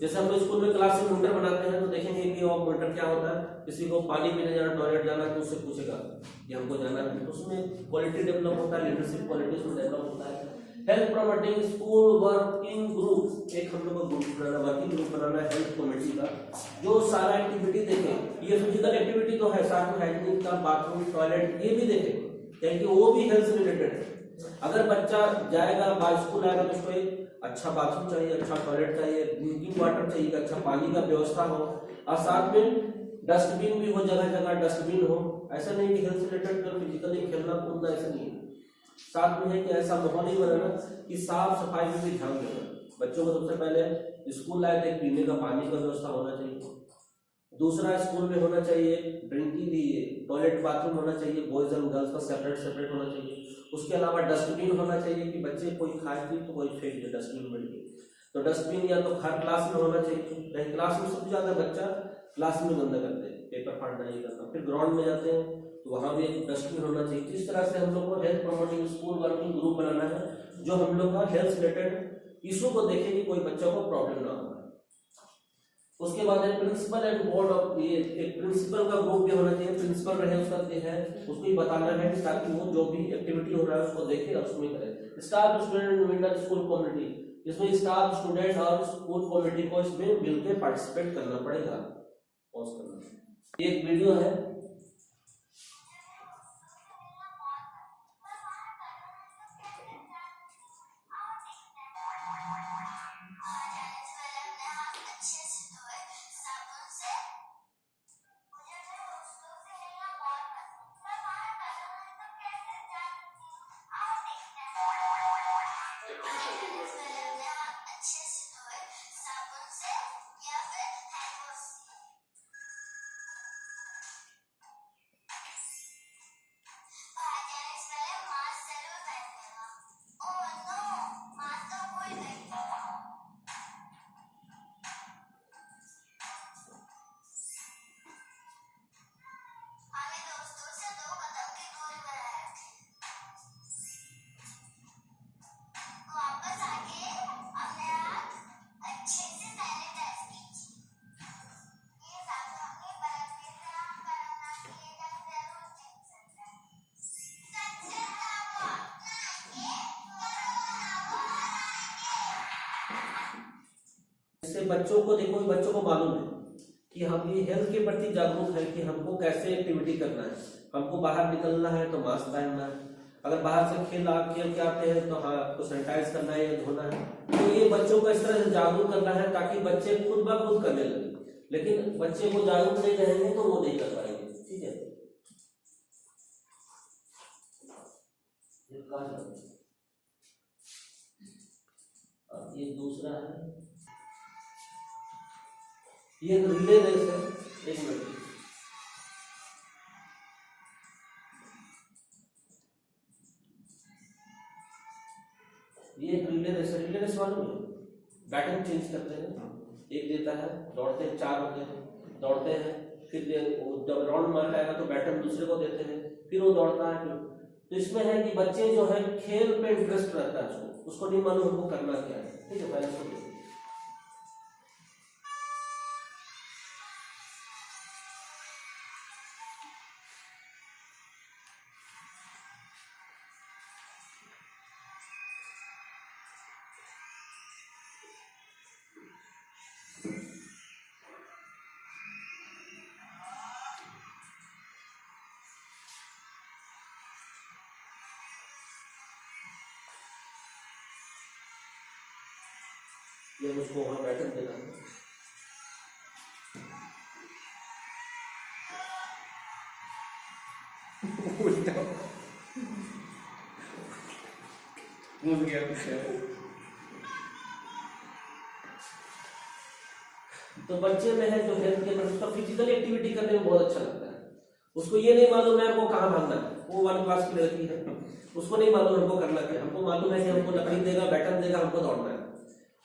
जैसे हम लोग स्कूल में क्लास में मॉनिटर बनाते हैं तो देखेंगे कि वो मॉनिटर क्या होता है, किसी को पानी पीने जाना, टॉयलेट जाना है तो उससे पूछेगा कि हमको जाना है, तो उसमें क्वालिटी डेवलप होता है, लीडरशिप क्वालिटी उसमें डेवलप होता है। Health promoting school working group, एक हम लोग को ग्रुप बनाना, वर्किंग ग्रुप बनाना है हेल्थ कमेटी का, जो सारा एक्टिविटी देखे, ये फिजिकल एक्टिविटी तो है, साथ में हाइजीन का, बाथरूम, टॉयलेट, ये भी देखे, क्योंकि वो भी हेल्थ से रिलेटेड है। अगर बच्चा जाएगा बाहर स्कूल आएगा तो उसको एक अच्छा बाथरूम चाहिए, अच्छा टॉयलेट चाहिए, ड्रिंकिंग वाटर चाहिए, अच्छा पानी का व्यवस्था हो, और साथ में डस्टबिन भी हो, जगह जगह डस्टबिन हो। ऐसा नहीं कि हेल्थ रिलेटेड तो फिजिकली खेलना कूदना, ऐसा नहीं है, साथ में है कि ऐसा माहौल ही बनाना कि साफ सफाई में भी ध्यान देना। बच्चों को सबसे पहले स्कूल आए थे पीने का पानी का व्यवस्था होना चाहिए, दूसरा स्कूल में होना चाहिए ड्रिंकिंग की टॉयलेट बाथरूम होना चाहिए, बॉयज एंड गर्ल्स का सेपरेट होना चाहिए। उसके अलावा डस्टबिन होना चाहिए कि बच्चे कोई खाए पी तो कोई फेंक दे डस्टबिन में, तो डस्टबिन या तो हर क्लास में होना चाहिए, कहीं क्लास में सबसे ज्यादा बच्चा क्लास में गंदा करते हैं, पेपर फाड़ना ये करना, फिर ग्राउंड में जाते हैं तो वहां भी एक डस्टबिन होना चाहिए। तो इस तरह से हम लोग को health promoting school working group बनाना है, जो हम लोग का हेल्थ रिलेटेड इशू को देखे कि कोई बच्चा को प्रॉब्लम ना हो। उसके बाद एक प्रिंसिपल एंड बोर्ड ऑफ, ये एक प्रिंसिपल का ग्रुप भी होना चाहिए, प्रिंसिपल रहे उसका है, उसको ही बताना है कि ताकि वो जो भी एक्टिविटी हो रहा है उसको देखे और उसमें करे। Staff student winter school community, इसमें स्टाफ स्टूडेंट और स्कूल कम्युनिटी को इसमें मिलकर पार्टिसिपेट करना पड़ेगा। पॉज करना, एक वीडियो है, इससे बच्चों को देखो, बच्चों को मालूम है कि हम ये हेल्थ के प्रति जागरूक है कि हमको कैसे एक्टिविटी करना है, हमको बाहर निकलना है तो मास्क पहनना है, अगर बाहर से खेल के आते हैं तो हाथ को सैनिटाइज करना है या धोना है। तो ये बच्चों को इस तरह से जागरूक करना है ताकि बच्चे खुद ब खुद करने लगे, लेकिन बच्चे को जागरूक नहीं रहेंगे तो वो नहीं कर पाएंगे। ठीक है, ये दूसरा है, ये रिले रेस है, एक मिनट, ये एक रिले रेस है। रिले रेस मालूम है, बैटन चेंज करते हैं, एक देता है, दौड़ते हैं, 4 होते हैं, दौड़ते हैं, फिर जब राउंड मार आएगा तो बैटन दूसरे को देते हैं, फिर वो दौड़ता है। फिर तो इसमें है कि बच्चे जो है खेल पे इंटरेस्ट रहता है, उसको नहीं मालूम हमको करना क्या है। ठीक है, पहले सुनिए, ये उसको वहां बैटन देना है। घुस गया पीछे। तो बच्चे में है जो हेल्थ के प्रति उसका फिजिकल एक्टिविटी करने में बहुत अच्छा लगता है। उसको ये नहीं मालूम है हमको कहाँ भागना है, वो 1 क्लास की लड़की है, उसको नहीं मालूम हमको करना क्या, हमको मालूम है कि हमको लकड़ी देगा, बैटन देगा, हमको दौड़ना है,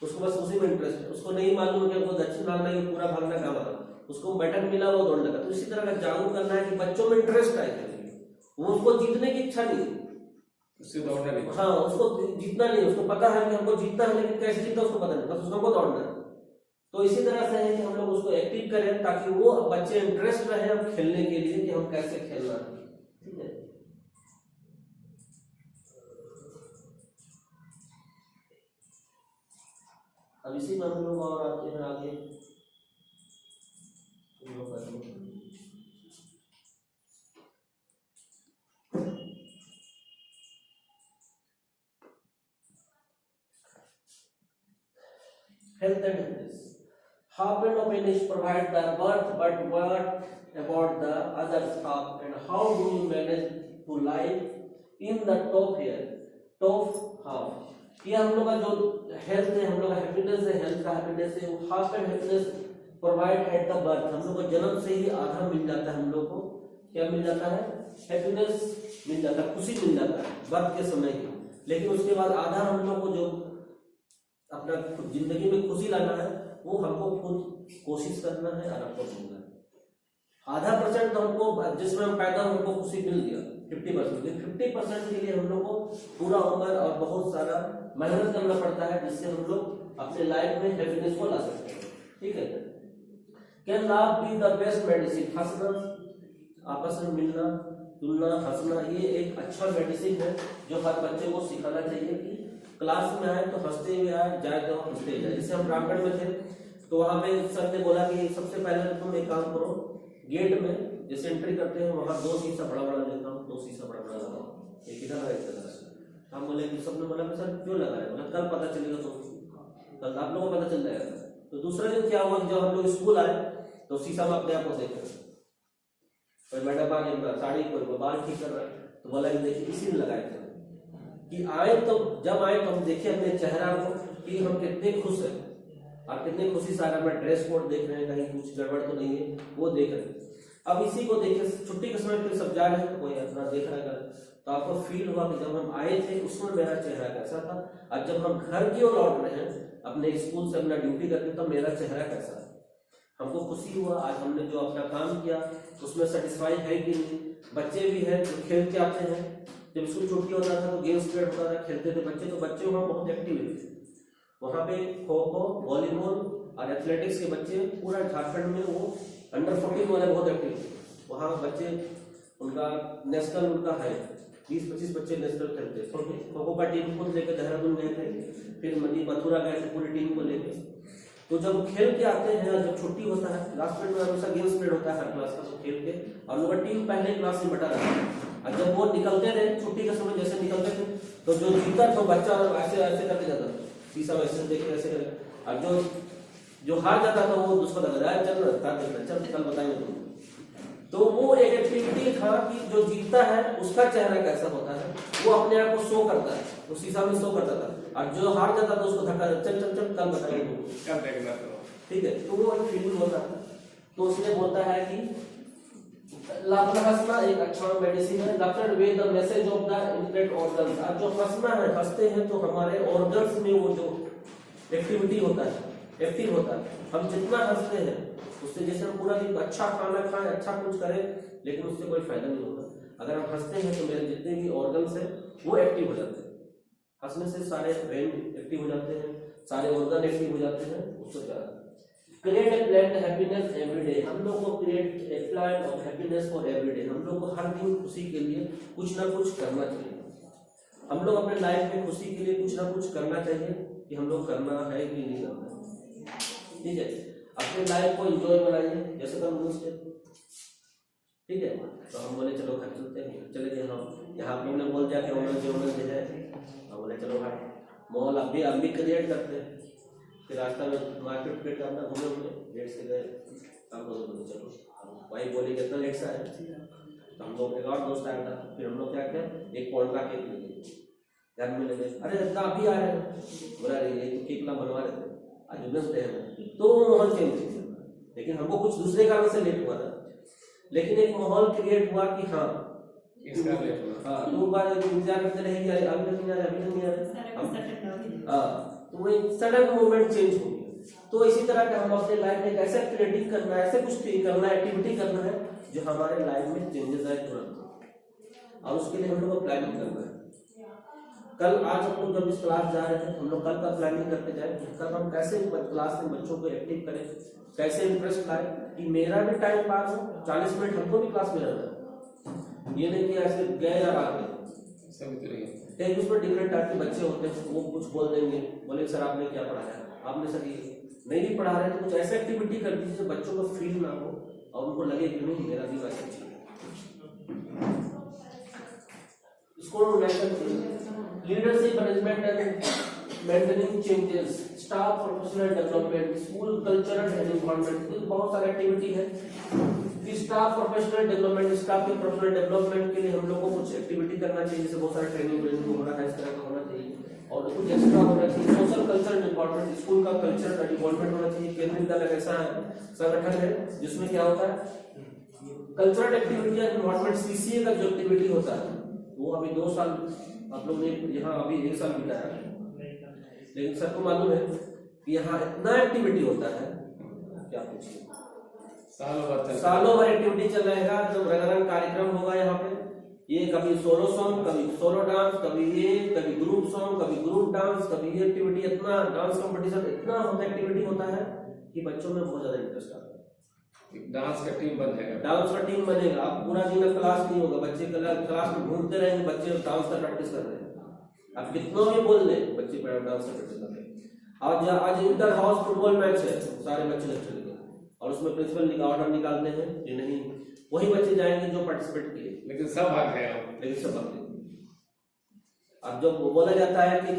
उसको बस उसी में इंटरेस्ट है। उसको नहीं मालूम कि हमको दक्षिण भागना है, पूरा भागना कहाँ भागना, उसको बैटन मिला वो दौड़ लगा। तो इसी तरह का जागरूक करना है कि बच्चों में इंटरेस्ट आए, वो उसको जीतने की इच्छा नहीं, उससे दौड़ना नहीं। हाँ उसको जीतना नहीं, उसको पता है कि हमको जीतना है, लेकिन कैसे जीतना उसको पता नहीं, बस उसको दौड़ना है। तो इसी तरह से है कि हम लोग उसको एक्टिव करें ताकि वो बच्चे इंटरेस्ट रहे हम खेलने के लिए कि हम कैसे खेलना है, ठीक है। अब इसी में हम लोग और आते हैं आगे। Health and fitness. Half and opinions provide the birth, but what about the other half, and how do you manage to live in the top here, top half? ये हम लोग का जो हेल्थ है, हम लोग का हैप्पीनेस है, हेल्थ का हैप्पीनेस है, वो half and happiness provide at the birth. हम लोग को जन्म से ही आधा मिल जाता है, हम लोग को क्या मिल जाता है, हैप्पीनेस मिल जाता है, खुशी मिल जाता है बर्थ के समय ही। लेकिन उसके बाद आधा हम लोग को जो अपना जिंदगी में खुशी लाना है वो हमको खुद कोशिश करना है और हमको ढूंढना है। आधा % तो हमको जिसमें हम पैदा हमको खुशी मिल गया 50%, 50% के लिए हम लोग को पूरा उम्र और बहुत सारा मेहनत करना पड़ता है, जिससे हम लोग अपने लाइफ में हैप्पीनेस को ला सकते हैं, ठीक है। Can laugh be the best medicine? हंसना, आपस में मिलना जुलना, हंसना, ये एक अच्छा मेडिसिन है जो हर बच्चे को सिखाना चाहिए कि क्लास में आए तो हंसते हुए आए, जाए तो हंसते जाए। जैसे हम रामगढ़ में थे तो वहां पे सर ने बोला कि सबसे पहले तो तुम एक काम करो, गेट में जैसे एंट्री करते हैं वहां 2 शीशा बड़ा बड़ा लेता हूँ, 2 शीशा बड़ा बड़ा लगाओ, एक इधर एक इधर। हम बोले कि सबने बोला कि सर क्यों लगाया, बोला कल पता चलेगा, तो कल आप लोगों को पता चल जाएगा। तो दूसरा दिन क्या हुआ, जब हम लोग स्कूल आए तो शीशा में अपने आप को देखे, कोई मैडम आ गई साड़ी, कोई बाल ठीक कर रहा है, तो बोला कि देखिए इसी ने लगाए थे कि आए तो जब आए तो हम देखे अपने चेहरा को कि हम कितने खुश हैं और कितने खुशी से अपना ड्रेस कोड देख रहे हैं, कहीं कुछ गड़बड़ तो नहीं है, वो देख रहे हैं। अब इसी को देखे छुट्टी के समय फिर सब जा रहे हैं, कोई अपना देख रहा है, तो आपको फील हुआ कि जब हम आए थे उस समय मेरा चेहरा कैसा था, और जब हम घर की ओर लौट रहे हैं अपने स्कूल से अपना ड्यूटी करके तो मेरा चेहरा कैसा है। हमको खुशी हुआ आज हमने जो अपना काम किया उसमें सेटिस्फाई है कि नहीं। बच्चे भी हैं जो खेल के आते हैं, जब स्कूल छुट्टी होता था तो गेम्स पीरियड होता था, खेलते थे बच्चे, तो बच्चे वहाँ बहुत एक्टिव थे। वहाँ पे खो खो, वॉलीबॉल और एथलेटिक्स के बच्चे पूरा झारखंड में वो अंडर 14 वाले बहुत एक्टिव थे। वहाँ बच्चे उनका नेशनल उनका है, 20-25 बच्चे नेशनल खेलते। खो खो का टीम को लेकर देहरादून गए थे, फिर मथुरा गए थे पूरी टीम को लेकर। तो जब खेल के आते हैं, जब छुट्टी होता है लास्ट पीरियड में हमेशा गेम्स पीरियड होता है हर क्लास का, तो खेल के और उनका टीम पहले क्लास से बटा रहा है। और जब वो निकलते थे छुट्टी के समय, जैसे निकलते थे तो जो जीता तो बच्चा ऐसे ऐसे करके जाता था, शीशा ऐसे देख के ऐसे करे, और जो हार जाता था वो उसको लगा रहा है चल चल कल बताएंगे तुम। तो वो एक एक्टिविटी था कि जो जीतता है उसका चेहरा कैसा होता है वो अपने आप को शो करता है, वो शीशा में शो करता था, और जो हार जाता था उसको धक्का चल चल चल कल बताएंगे तुम, ठीक है। तो वो एक फीलिंग होता है। तो उसने बोलता है कि हंसना एक अच्छा मेडिसिन है। Doctor way the message of the intellect organs. आज जो हंसना है, हंसते हैं तो हमारे ऑर्गन्स में वो जो एक्टिविटी होता है, एक्टिव होता है। हम जितना हंसते हैं उससे, जैसे हम पूरा दिन अच्छा खाना खाएं, अच्छा कुछ करें, लेकिन उससे कोई फायदा नहीं होगा। अगर हम हंसते हैं तो मेरे जितने भी ऑर्गन्स हैं वो एक्टिव हो जाते हैं। हंसने से सारे ब्रेन एक्टिव हो जाते हैं, सारे ऑर्गन एक्टिव हो जाते हैं। उससे क्या create a plan happiness every day. हम लोग को create a plan of happiness for every day. हम लोग को हर दिन खुशी के लिए कुछ ना कुछ करना चाहिए। हम लोग अपने लाइफ में खुशी के लिए कुछ ना कुछ करना चाहिए कि हम लोग करना है कि नहीं करना है, ठीक है। अपने लाइफ को एंजॉय बनाइए, जैसे कल मुझसे, ठीक है। तो हम बोले चलो घर चलते हैं, चले गए हम। यहाँ आप लोग ने बोल दिया कि ओनर जो है, हम बोले चलो भाई मॉल अब भी क्रिएट करते हैं। फिर रास्ता में मार्केट पेट करना घूमे, लेट से गए काम को, तो चलो भाई बोले कितना लेट से आए, तो हम लोग एक और दोस्त आया था, फिर हम लोग क्या किया, एक पौंड का केक ले लिए, घर में ले गए, अरे इतना अभी आ रहे हैं, बोला अरे ये तो केक ना बनवा रहे थे, आज वेडनेसडे है, तो वो माहौल चेंज हो गया। लेकिन हमको कुछ दूसरे कारण से लेट हुआ था, लेकिन एक माहौल क्रिएट हुआ कि हाँ इसका लेट हुआ। हाँ, लोग बार इंतजार करते रहेंगे, अरे अभी तक नहीं आ रहे, अभी तक नहीं आ रहे, हाँ, तो वो एक सडन मूवमेंट चेंज हो गया। तो इसी तरह का हम अपने लाइफ में एक ऐसा क्रिएटिव करना है, ऐसे कुछ करना है, एक्टिविटी करना है जो हमारे लाइफ में चेंजेस आए तुरंत, और उसके लिए हम लोग को प्लानिंग करना है। कल आज हम लोग जब इस क्लास जा रहे थे, हम लोग कल का प्लानिंग करते जाए कि कल हम कैसे क्लास में बच्चों को एक्टिव करें, कैसे इंटरेस्ट लाए कि मेरा भी टाइम पास हो, 40 मिनट हमको भी क्लास में रहना है, ये नहीं कि ऐसे गए और आ गए। सभी तो नहीं एक उसमें डिफरेंट टाइप के बच्चे होते हैं, वो कुछ बोल देंगे, बोले सर आपने क्या पढ़ाया, आपने सर ये नहीं भी पढ़ा रहे तो कुछ ऐसा एक्टिविटी कर दीजिए जो बच्चों को फील ना हो और उनको लगे कि नहीं मेरा भी बात अच्छी है। इसको leadership management and maintaining changes, staff professional development, school cultural and environment, बहुत सारी एक्टिविटी है। स्टाफ प्रोफेशनल डेवलपमेंट, स्टाफ के प्रोफेशनल डेवलपमेंट के लिए हम लोग को कुछ एक्टिविटी करना चाहिए, जैसे बहुत सारा ट्रेनिंग होना है, इस तरह का होना चाहिए, और कुछ एक्स्ट्रा होना चाहिए। सोशल कल्चर डिपार्टमेंट, स्कूल का कल्चर डिपार्टमेंट होना चाहिए। केंद्रीय विद्यालय ऐसा संगठन है जिसमें क्या होता है, कल्चरल एक्टिविटी या इन्वायरमेंट, सीसीए का जो एक्टिविटी होता है वो अभी 2 साल आप लोग ने यहाँ अभी 1 साल बिताया, लेकिन सबको मालूम है कि यहाँ इतना एक्टिविटी होता है, क्या पूछिए, सालों भर एक्टिविटी चल रहेगा। जब रंगारंग कार्यक्रम होगा यहाँ पे, ये कभी सोलो सॉन्ग, कभी सोलो डांस, कभी ये, कभी ग्रुप सॉन्ग, कभी ग्रुप डांस, कभी ये एक्टिविटी, इतना डांस कंपटीशन, इतना होता एक्टिविटी होता है कि बच्चों में बहुत ज्यादा इंटरेस्ट आता है। डांस का टीम बन जाएगा, डांस का टीम बनेगा। आप पूरा दिन क्लास नहीं होगा, बच्चे क्लास में घूमते रहेंगे, बच्चे डांस का प्रैक्टिस कर रहे हैं, आप कितना भी बोल ले बच्चे डांस का प्रैक्टिस कर रहे हैं। आज इंटर हाउस फुटबॉल मैच है, सारे बच्चे लेक्चर लेंगे और उसमें प्रिंसिपल ऑर्डर निकालते हैं कि नहीं वही बच्चे जाएंगे जो पार्टिसिपेट किए, लेकिन सब भाग गए, लेकिन सब भाग गए। अब जब बोला जाता है कि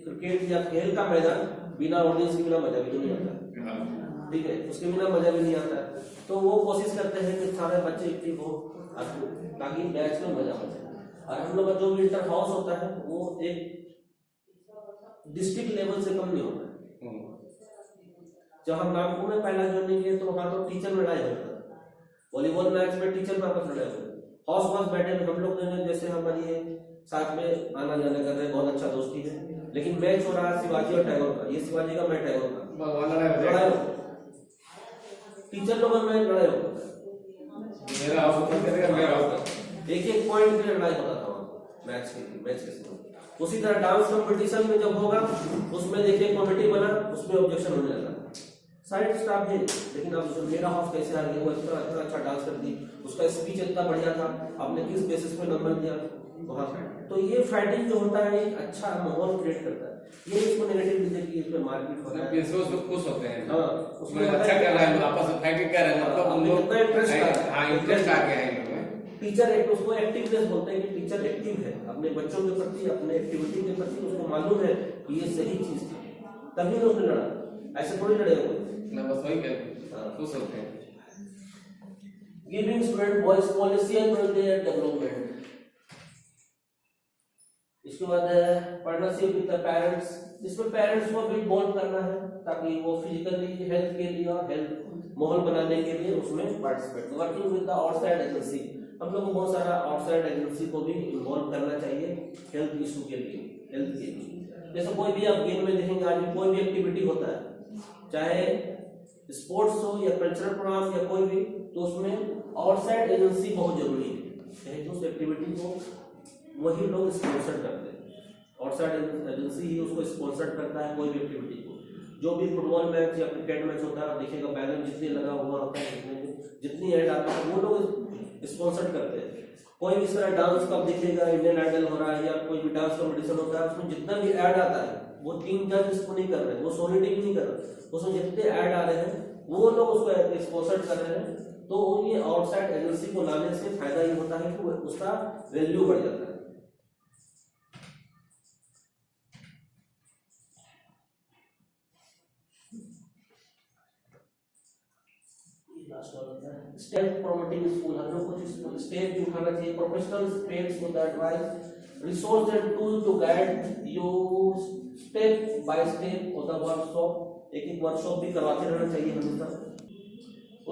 क्रिकेट या खेल का मैदान बिना ऑडियंस के बिना मजा भी नहीं आता, ठीक है, उसके बिना मजा भी नहीं आता है, तो वो कोशिश करते हैं कि सारे बच्चे एक्टिव हो ताकि मैच में मजा आ जाए। और हम लोग का जो इंटर हाउस होता है वो एक डिस्ट्रिक्ट लेवल से कम नहीं होता है। जब हम नागपुर में पहला ज्वाइनिंग किए तो वहां तो टीचर में लड़ाई होता था, वॉलीबॉल मैच में टीचर में आपस लड़ाई होता, हाउस वास बैठे हम लोग जैसे हमारी साथ में आना जाना कर रहे हैं, बहुत अच्छा दोस्ती है, लेकिन मैच हो रहा है शिवाजी और टैगोर का, ये शिवाजी का, मैं टैगोर का, लड़ाई होता, टीचर लोगों में लड़ाई होता, मेरा होता, एक पॉइंट के लड़ाई होता था मैच के समय। उसी तरह डांस कंपटीशन में जब होगा उसमें देखिए कमेटी बना, उसमें ऑब्जेक्शन होने लगा, साइड स्टाफ है, लेकिन अब मेरा हाउस कैसे आ गया, वो इतना अच्छा डांस कर दी, उसका स्पीच इतना बढ़िया था, आपने किस बेसिस पे नंबर दिया वहां। तो ये फाइटिंग जो होता है एक अच्छा माहौल क्रिएट करता है, ये इसको नेगेटिव नहीं देखिए, इसमें मारपीट हो रहा है, खुश होते हैं, हाँ उसमें अच्छा कर रहा है, आपस में फाइटिंग कर रहे हैं, मतलब हम लोग इतना इंटरेस्ट आ गया है। टीचर एक उसको एक्टिवनेस बोलते हैं कि टीचर एक्टिव है अपने बच्चों के प्रति, अपने एक्टिविटी के प्रति, उसको मालूम है कि ये सही चीज थी, तभी तो उसने लड़ा, ऐसे थोड़ी लड़े हुए। मैं बस वही खुश होते हैं। Giving student voice policy and development. इसके बाद है पार्टनरशिप विद द पेरेंट्स, इसमें पेरेंट्स को भी इन्वॉल्व करना है ताकि वो फिजिकली हेल्थ के लिए और हेल्थ माहौल बनाने के लिए उसमें participate. Working with the outside agency, हम लोग को बहुत सारा आउटसाइड एजेंसी को भी इन्वॉल्व करना चाहिए हेल्थ इशू के लिए, हेल्थ के लिए। जैसे कोई भी आप गेम में देखेंगे, आज कोई भी एक्टिविटी होता है, चाहे स्पोर्ट्स हो या कल्चरल प्रोग्राम या कोई भी, तो उसमें आउटसाइड एजेंसी बहुत जरूरी है, उस एक्टिविटी को वही लोग स्पॉन्सर करते हैं, आउटसाइड एजेंसी ही उसको स्पॉन्सर करता है कोई भी एक्टिविटी को। जो भी फुटबॉल मैच या क्रिकेट मैच होता है, देखिएगा बैनर जितने लगा हुआ होता है, जितनी ऐड आता है वो लोग स्पॉन्सर करते हैं। कोई भी इस तरह डांस का दिखेगा, इंडियन आइडल हो रहा है या कोई भी डांस कंपटीशन होता है, उसमें जितना भी ऐड आता है वो 3 जज इसको नहीं कर रहे, वो सोनी टीवी नहीं कर रहे, उसमें जितने ऐड आ रहे हैं वो लोग उसको स्पॉन्सर कर रहे हैं। तो ये आउटसाइड एजेंसी को लाने से फायदा ये होता है कि उसका वैल्यू बढ़ जाता है। स्टेप प्रमोटिंग स्कूल, हम लोग कुछ स्टेप भी उठाना चाहिए, professional steps with advice resource and tool to guide you step by step of the workshop, एक वर्कशॉप भी करवाते रहना चाहिए हमेशा।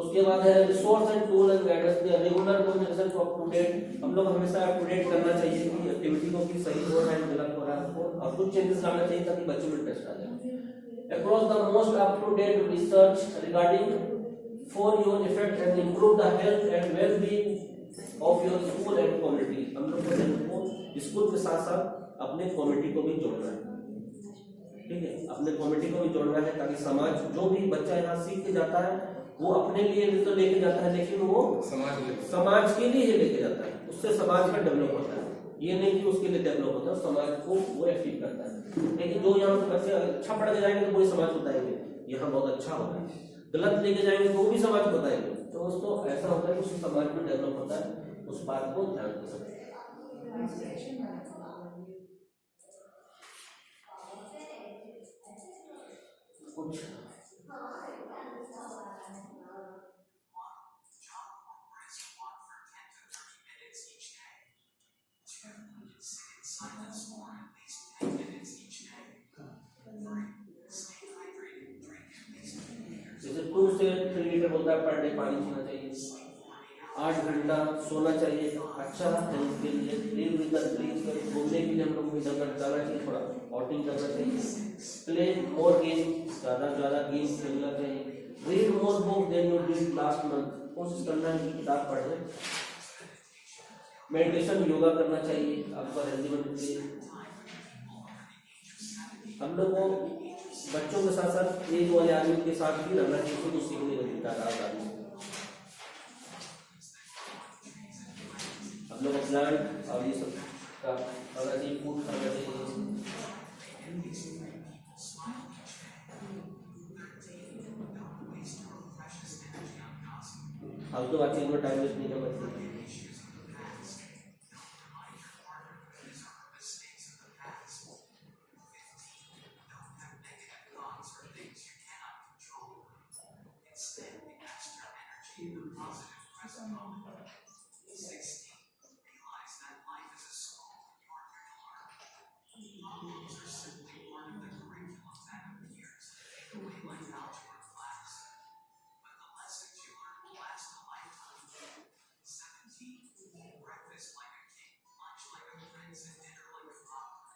उसके बाद है resource and tool and guidance, regular communication up to date, हम लोग हमेशा अप टू डेट करना चाहिए कि एक्टिविटी को कि सही हो रहा है गलत हो रहा है उसको, और कुछ चेंजेस लाना चाहिए ताकि बच्चों में इंटरेस्ट आ जाए। Across the most up to date research regarding for your effect and improve the health and well-being of your school and community, हम लोग को स्कूल के साथ साथ अपने कम्युनिटी को भी जोड़ना है, ठीक है, अपने कम्युनिटी को भी जोड़ना है ताकि समाज, जो भी बच्चा यहाँ सीख के जाता है वो अपने लिए तो लेके जाता है लेकिन वो समाज के लिए ही लेके जाता है, उससे समाज का डेवलप होता है, ये नहीं कि उसके लिए डेवलप होता है, समाज को वो एक्टिव करता है। लेकिन जो यहाँ से बच्चे अच्छा पढ़ के जाएंगे तो पूरे समाज को बताएंगे यहाँ बहुत अच्छा होता है, गलत लेके जाएंगे तो वो भी समाज को बताएंगे, तो दोस्तों ऐसा होता है कि उस समाज में डेवलप होता है, उस बात को ध्यान दे सकते हैं। कुछ जैसे 2 से 3 लीटर बोलता है पर डे पानी पीना चाहिए, 8 घंटा सोना चाहिए, अच्छा हेल्थ के लिए, लिव विद द ट्रीज, घूमने के लिए हम लोग को इधर उधर जाना चाहिए, थोड़ा आउटिंग करना चाहिए, प्ले मोर गेम, ज्यादा गेम खेलना चाहिए, read more book than you did last month, कोशिश करना है कि किताब पढ़े, मेडिटेशन योगा करना चाहिए आपका हेल्दी बनने के लिए। हम लोग को बच्चों के साथ साथ एज वाले आदमी के साथ भी रहना चाहिए, कुछ सीखने को मिलता है आदमी, हम लोग प्लांट और ये सब का खाना चाहिए, फूड खाना चाहिए। फालतू बातचीत में टाइम वेस्ट नहीं करना चाहिए।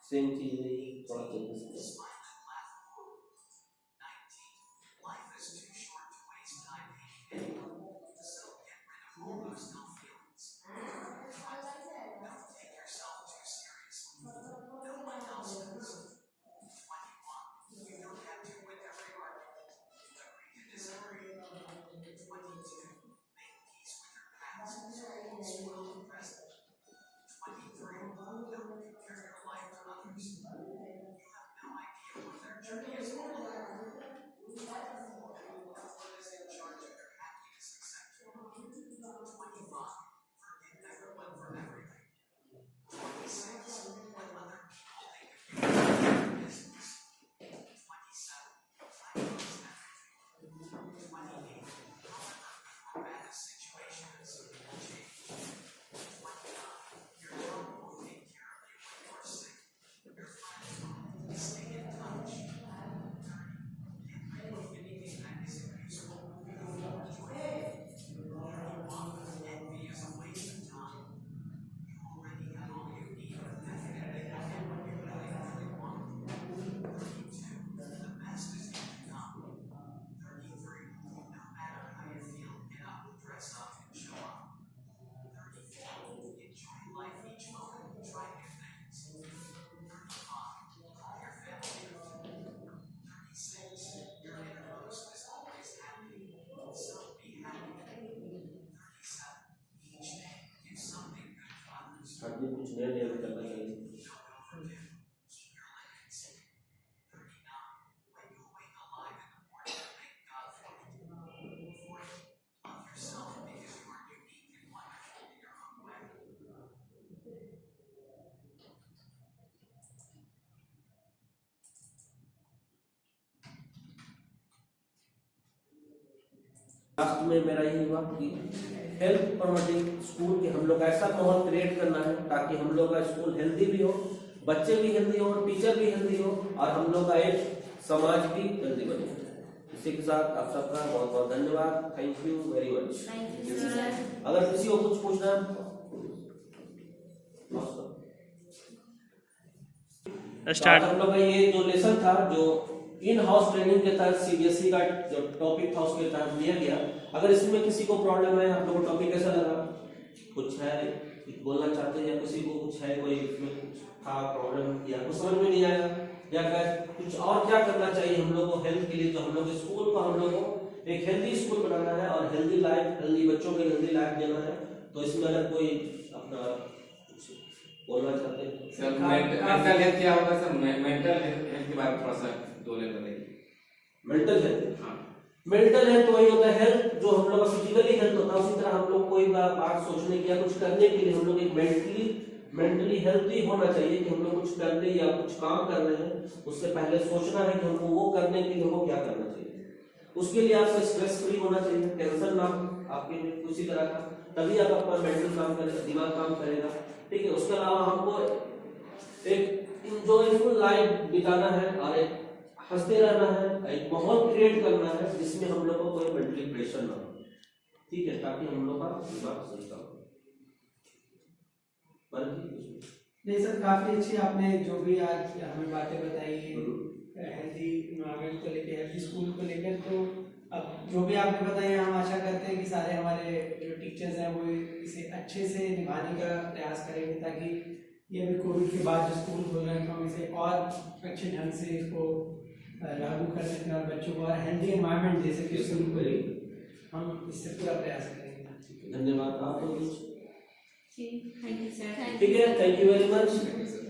सेम चीज है, थोड़ा चेंजेस कुछ नया नया करना चाहिए। लास्ट में मेरा यही हुआ कि हेल्थ प्रमोटिंग स्कूल के हम लोग ऐसा माहौल क्रिएट करना है ताकि हम लोग का स्कूल हेल्दी भी हो, बच्चे भी हेल्दी हो, टीचर भी हेल्दी हो और हम लोग का एक समाज भी हेल्दी बने। इसी के साथ आप सबका बहुत बहुत धन्यवाद। Thank you very much. Thank you sir. अगर किसी को कुछ पूछना स्टार्ट। हम लोग का ये जो लेसन था जो इन हाउस ट्रेनिंग के तहत सीबीएसई का जो टॉपिक था उसके तहत लिया गया, अगर इसमें किसी को प्रॉब्लम है, आप लोगों को टॉपिक कैसा लगा, कुछ है कुछ बोलना चाहते हैं या किसी को कुछ है कोई इसमें कुछ था प्रॉब्लम या कुछ समझ में नहीं आया या कुछ और क्या करना चाहिए हम लोग को हेल्थ के लिए, जो हम लोग स्कूल को हम लोग को एक हेल्दी स्कूल बनाना है और हेल्दी लाइफ, हेल्दी बच्चों को हेल्दी लाइफ देना है। तो इसमें अगर कोई अपना कुछ बोलना चाहते हैं तो सर मेंटल हेल्थ क्या होगा सर? मेंटल हेल्थ के बारे में थोड़ा सा 2 लाइन बताइए। मेंटल हेल्थ, हाँ मेंटल हेल्थ वही होता है हेल्थ जो हम लोग का फिजिकली हेल्थ होता है, उसी तरह हम लोग कोई बात सोचने की या कुछ करने के लिए हम लोग एक मेंटली हेल्थी होना चाहिए कि हम लोग कुछ करने या कुछ काम कर रहे हैं उससे पहले सोचना है कि हमको वो करने के लिए हमको क्या करना चाहिए। उसके लिए आपका स्ट्रेस फ्री होना चाहिए, टेंशन ना आपके में किसी तरह का, तभी आप अपना मेंटल काम करेगा, दिमाग काम करेगा। ठीक है, उसके अलावा हमको एक इंजॉयफुल लाइफ बिताना है और एक हंसते रहना है, एक माहौल क्रिएट करना है जिसमें हम लोग को कोई मेंटली प्रेशर ना हो। ठीक है, ताकि हम लोग का दिमाग सही काम हो। नहीं सर, काफी अच्छी आपने जो भी आज हमें बातें बताई हेल्दी एनवायरनमेंट को लेकर, हेल्दी स्कूल को लेकर, तो अब जो भी आपने बताया हम आशा करते हैं कि सारे हमारे जो टीचर्स हैं वो इसे अच्छे से निभाने का प्रयास करेंगे ताकि ये अभी कोविड के बाद जो स्कूल खोल रहे हैं तो हम इसे और अच्छे ढंग से इसको लागू कर सकें और बच्चों को और हेल्दी एनवायरनमेंट दे सकें स्कूल को। हम इससे पूरा प्रयास करेंगे। धन्यवाद। आप लोग थैंक यू सर। ठीक है, thank you very much. Sir